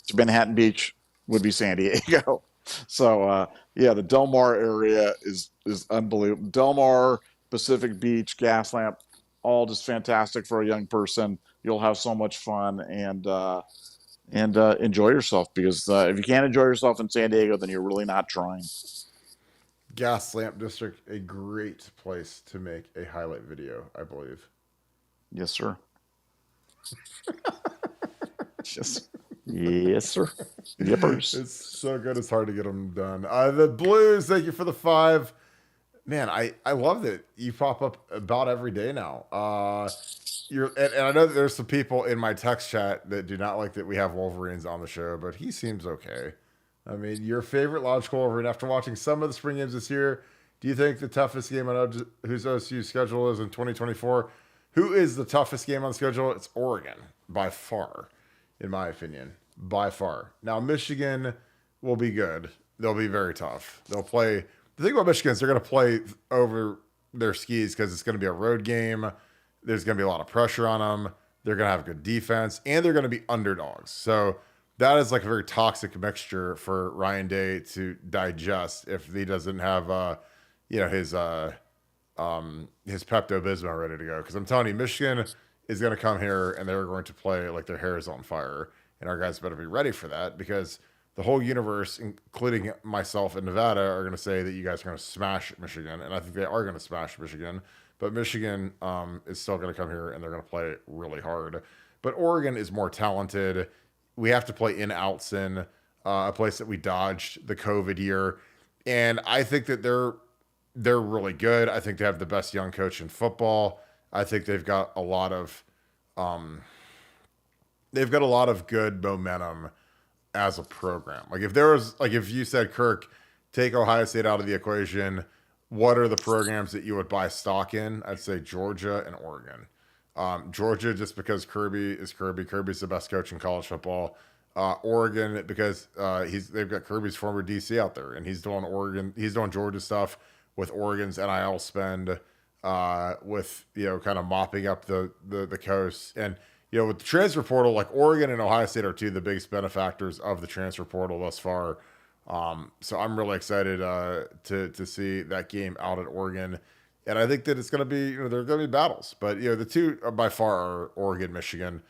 to Manhattan Beach would be San Diego. So yeah, the Del Mar area is unbelievable. Del Mar, Pacific Beach, Gaslamp, all just fantastic for a young person. You'll have so much fun and enjoy yourself because if you can't enjoy yourself in San Diego, then you're really not trying. Gas Lamp District, a great place to make a highlight video, I believe. Yes, sir. Yes. Yes, sir. Yippers. It's so good. It's hard to get them done. The Blues, thank you for the 5. Man, I love that you pop up about every day now. And I know that there's some people in my text chat that do not like that we have Wolverines on the show, but he seems okay. I mean, your favorite logical Wolverine after watching some of the spring games this year. Do you think the toughest game on whose OSU's schedule is in 2024? Who is the toughest game on the schedule? It's Oregon by far, in my opinion, by far. Now Michigan will be good. They'll be very tough. They'll play. The thing about Michigan is they're going to play over their skis because it's going to be a road game. There's going to be a lot of pressure on them. They're going to have good defense, and they're going to be underdogs. So that is like a very toxic mixture for Ryan Day to digest if he doesn't have, his Pepto Bismol ready to go. Because I'm telling you, Michigan is going to come here and they're going to play like their hair is on fire, and our guys better be ready for that because the whole universe, including myself and Nevada, are going to say that you guys are going to smash Michigan, and I think they are going to smash Michigan. But Michigan is still going to come here and they're going to play really hard. But Oregon is more talented. We have to play in Outson, a place that we dodged the COVID year, and I think that they're really good. I think they have the best young coach in football. I think they've got a lot of good momentum as a program. Like if you said, Kirk, take Ohio State out of the equation, what are the programs that you would buy stock in? I'd say Georgia and Oregon. Georgia, just because Kirby is Kirby. Kirby's the best coach in college football. Oregon, because they've got Kirby's former DC out there, and he's doing Georgia stuff with Oregon's NIL spend, with kind of mopping up the coast, and with the transfer portal, like Oregon and Ohio State are two of the biggest benefactors of the transfer portal thus far. So I'm really excited to see that game out at Oregon. And I think that it's going to be, there are going to be battles. But, the two by far are Oregon, Michigan.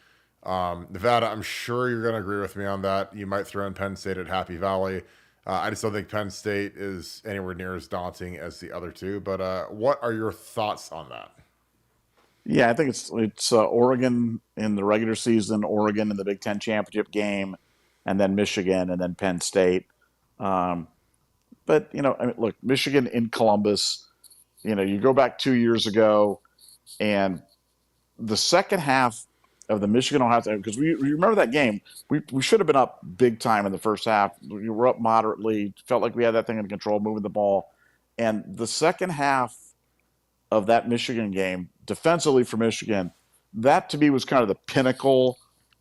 Nevada, I'm sure you're going to agree with me on that. You might throw in Penn State at Happy Valley. I just don't think Penn State is anywhere near as daunting as the other two. But what are your thoughts on that? Yeah, I think it's Oregon in the regular season, Oregon in the Big Ten championship game, and then Michigan, and then Penn State. But, look, Michigan in Columbus, you go back 2 years ago, and the second half of the Michigan Ohio State, because we remember that game. We should have been up big time in the first half. We were up moderately, felt like we had that thing under control, moving the ball. And the second half of that Michigan game, defensively for Michigan, that to me was kind of the pinnacle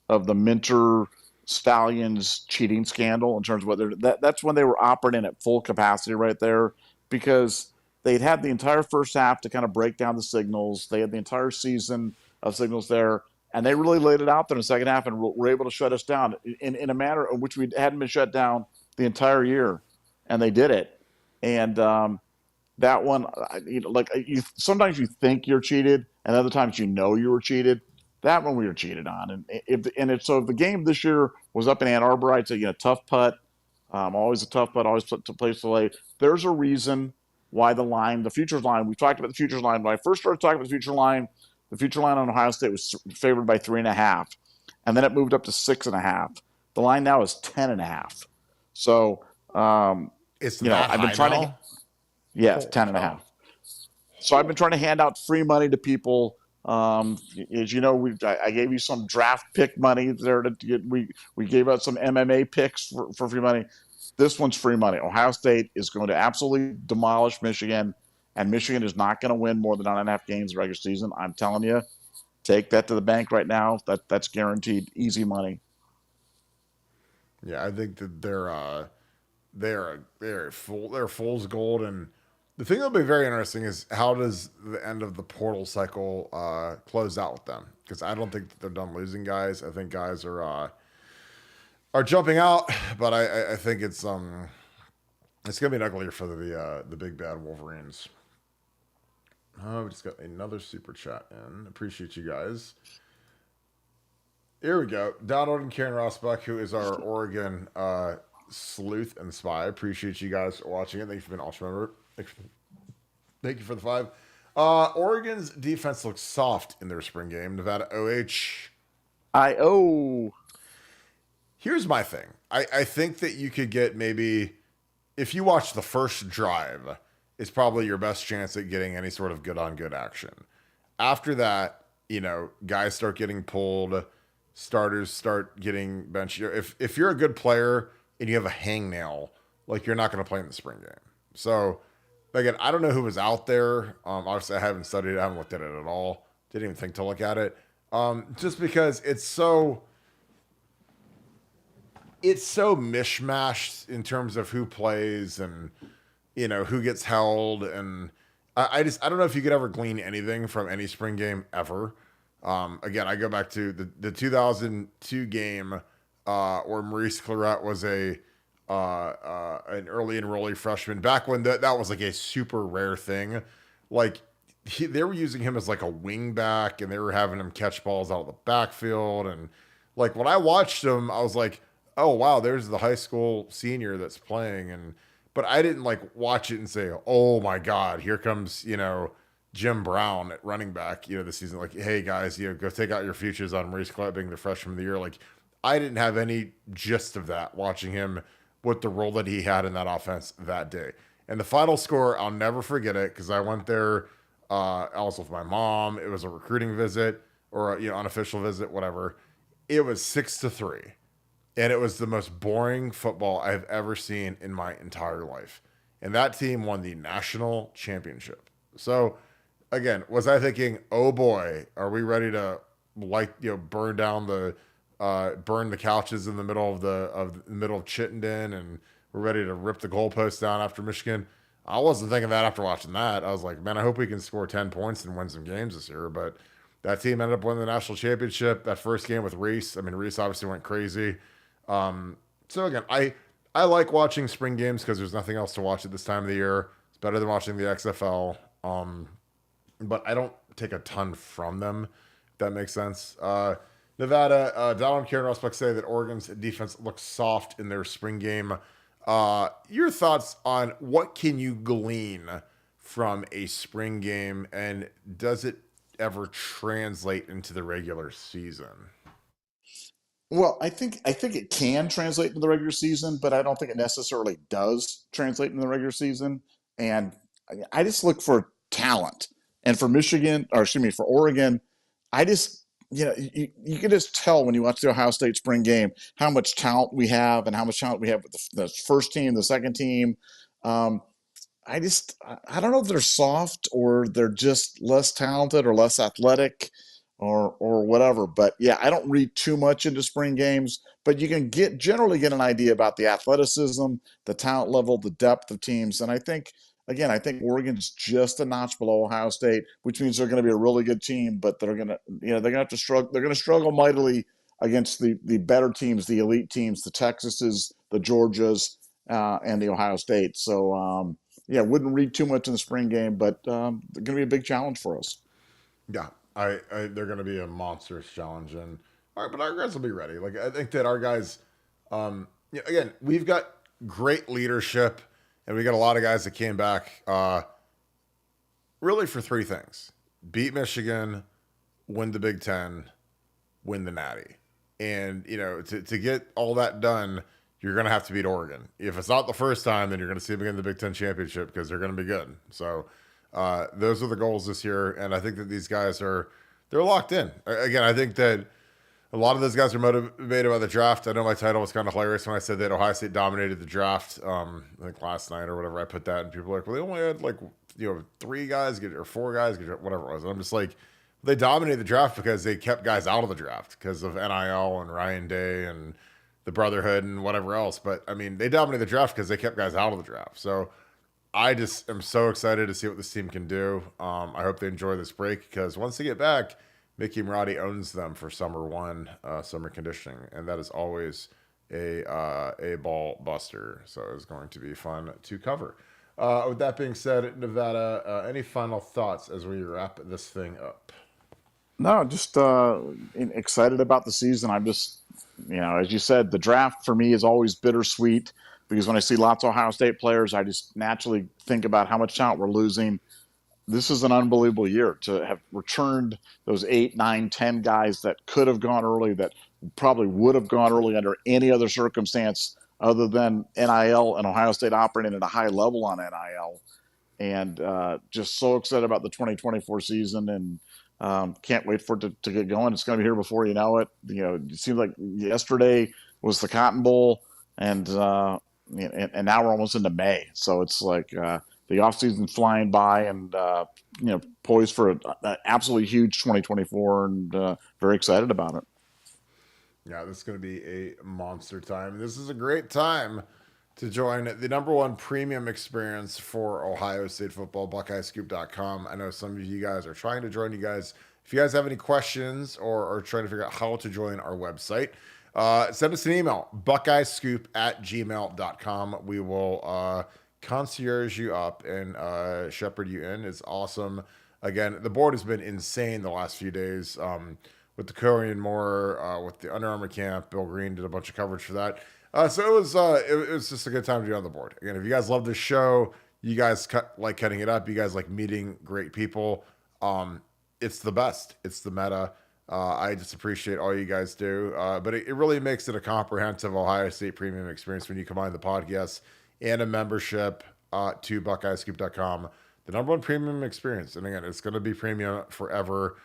of the Minter Stallions cheating scandal in terms of what that's when they were operating at full capacity right there, because they'd had the entire first half to kind of break down the signals. They had the entire season of signals there, and they really laid it out there in the second half and were able to shut us down in a manner in which we hadn't been shut down the entire year, and they did it. And that one, sometimes you think you're cheated, and other times you know you were cheated. That one we were cheated on, so if the game this year was up in Ann Arbor, I'd say tough putt, always a tough putt, always to place to lay. There's a reason why the futures line. We talked about the futures line when I first started talking about the future line. The future line on Ohio State was favored by 3.5, and then it moved up to 6.5. The line now is 10.5. So It's I've been trying now? Yes, 10.5. So I've been trying to hand out free money to people. As you know, I gave you some draft pick money there to get. We gave out some MMA picks for free money. This one's free money. Ohio State is going to absolutely demolish Michigan, and Michigan is not going to win more than 9.5 games in the regular season. I'm telling you, take that to the bank right now. That's guaranteed easy money. Yeah, I think that they're fool's gold, and the thing that'll be very interesting is how does the end of the portal cycle close out with them? Because I don't think that they're done losing guys. I think guys are jumping out, but I think it's gonna be an uglier for the big bad Wolverines. Oh, we just got another super chat in. Appreciate you guys. Here we go. Donald and Karen Rossbuck, who is our Oregon sleuth and spy. Appreciate you guys watching it. Thank you for being an awesome member. Thank you for the 5. Oregon's defense looks soft in their spring game. Nevada OH. Here's my thing. I think that you could get maybe, if you watch the first drive, it's probably your best chance at getting any sort of good-on-good action. After that, guys start getting pulled, starters start getting benched. If you're a good player and you have a hangnail, you're not going to play in the spring game. So, again, I don't know who was out there. Obviously, I haven't studied it. I haven't looked at it at all. Didn't even think to look at it. Just because it's so mishmashed in terms of who plays and, who gets held. And I don't know if you could ever glean anything from any spring game ever. Again, I go back to the 2002 game where Maurice Claret was an early enrollee freshman. Back when that was a super rare thing. They were using him as a wing back, and they were having him catch balls out of the backfield. And when I watched him, I was like, oh wow, there's the high school senior that's playing. But I didn't watch it and say, oh my God, here comes, Jim Brown at running back, this season. Hey guys, go take out your futures on Maurice Claret being the freshman of the year. I didn't have any gist of that watching him with the role that he had in that offense that day. And the final score, I'll never forget it because I went there. I was with my mom. It was a recruiting visit or unofficial visit, whatever. It was 6-3. And it was the most boring football I've ever seen in my entire life. And that team won the national championship. So, again, was I thinking, oh boy, are we ready to burn the couches in the middle of Chittenden, and we're ready to rip the goalposts down after Michigan? I wasn't thinking that after watching that. I was like, man, I hope we can score 10 points and win some games this year. But that team ended up winning the national championship. That first game with Reese, Reese obviously went crazy. So again, I like watching spring games because there's nothing else to watch at this time of the year. It's better than watching the XFL. But I don't take a ton from them, if that makes sense. Nevada, Donald and Karen Rossbuck say that Oregon's defense looks soft in their spring game. Your thoughts on what can you glean from a spring game, and does it ever translate into the regular season? Well, I think it can translate into the regular season, but I don't think it necessarily does translate in the regular season. And I just look for talent. And for Michigan, or excuse me, for Oregon, I just you can just tell when you watch the Ohio State spring game how much talent we have and how much talent we have with the first team, the second team. Um, I don't know if they're soft or they're just less talented or less athletic or whatever. But yeah, I don't read too much into spring games, but you can generally get an idea about the athleticism, the talent level, the depth of teams. And I think Oregon's just a notch below Ohio State, which means they're going to be a really good team, but they're going to have to struggle. They're going to struggle mightily against the better teams, the elite teams, the Texases, the Georgias, and the Ohio State. So, yeah, wouldn't read too much in the spring game, but they're going to be a big challenge for us. Yeah, they're going to be a monstrous challenge, and all right, but our guys will be ready. Like I think that our guys, again, we've got great leadership, and we got a lot of guys that came back, really for three things: beat Michigan, win the Big Ten, win the Natty, and to get all that done, you're going to have to beat Oregon. If it's not the first time, then you're going to see them in the Big Ten championship because they're going to be good. So. Those are the goals this year, and I think that these guys they're locked in. Again, I think that a lot of those guys are motivated by the draft. I know my title was kind of hilarious when I said that Ohio State dominated the draft. I think last night or whatever I put that, and people were like, well, they only had three guys get or four guys get whatever it was. And I'm just like, they dominated the draft because they kept guys out of the draft because of NIL and Ryan Day and the Brotherhood and whatever else. But I mean, they dominated the draft because they kept guys out of the draft. So. I just am so excited to see what this team can do. I hope they enjoy this break because once they get back, Mickey Marotti owns them for summer conditioning, and that is always a ball buster. So it's going to be fun to cover. With that being said, Nevada, any final thoughts as we wrap this thing up? No, just excited about the season. I'm just, as you said, the draft for me is always bittersweet because when I see lots of Ohio State players, I just naturally think about how much talent we're losing. This is an unbelievable year to have returned those 8, 9, 10 guys that could have gone early, that probably would have gone early under any other circumstance other than NIL and Ohio State operating at a high level on NIL. And just so excited about the 2024 season and can't wait for it to get going. It's going to be here before you know it. It seems like yesterday was the Cotton Bowl, and now we're almost into May. So it's like the offseason flying by, and poised for an absolutely huge 2024, and very excited about it. Yeah, this is going to be a monster time. This is a great time to join the number one premium experience for Ohio State football, BuckeyeScoop.com. I know some of you guys are trying to join. You guys, if you guys have any questions or are trying to figure out how to join our website, send us an email, buckeyescoop@gmail.com. We will concierge you up and shepherd you in. It's awesome. Again, the board has been insane the last few days. With the Coran Moore, with the Under Armour camp, Bill Greene did a bunch of coverage for that. So it was just a good time to be on the board. Again, if you guys love this show, you guys like cutting it up, you guys like meeting great people, it's the best. It's the meta. I just appreciate all you guys do. But it really makes it a comprehensive Ohio State premium experience when you combine the podcast and a membership to BuckeyeScoop.com. The number one premium experience. And again, it's going to be premium forever.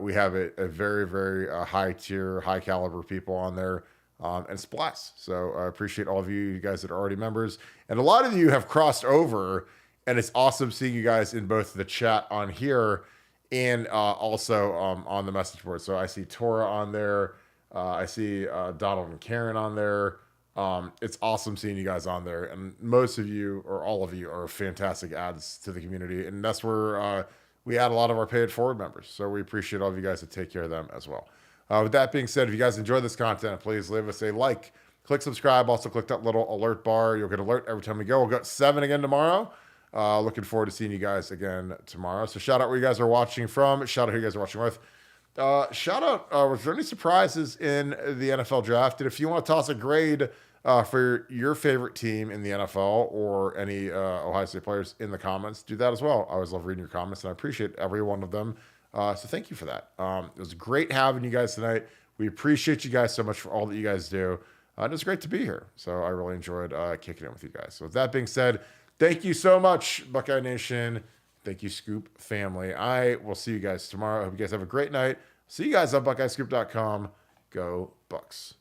We have a very, very high tier, high caliber people on there. And it's blessed. So I appreciate all of you guys that are already members. And a lot of you have crossed over, and it's awesome seeing you guys in both the chat on here and also on the message board. So I see Tora on there. I see Donald and Karen on there. It's awesome seeing you guys on there. And most of you, or all of you, are fantastic adds to the community. And that's where we add a lot of our paid forward members. So we appreciate all of you guys that take care of them as well. With that being said, if you guys enjoy this content, please leave us a like, click subscribe, also click that little alert bar. You'll get alert every time we go. We'll go at 7 again tomorrow. Looking forward to seeing you guys again tomorrow. So shout out where you guys are watching from. Shout out who you guys are watching with. Shout out, was there any surprises in the NFL draft? And if you want to toss a grade for your favorite team in the NFL or any Ohio State players in the comments, do that as well. I always love reading your comments, and I appreciate every one of them. So thank you for that. It was great having you guys tonight. We appreciate you guys so much for all that you guys do. It was great to be here. So I really enjoyed kicking it with you guys. So with that being said, thank you so much, Buckeye Nation. Thank you, Scoop family. I will see you guys tomorrow. I hope you guys have a great night. See you guys on BuckeyeScoop.com. Go Bucks.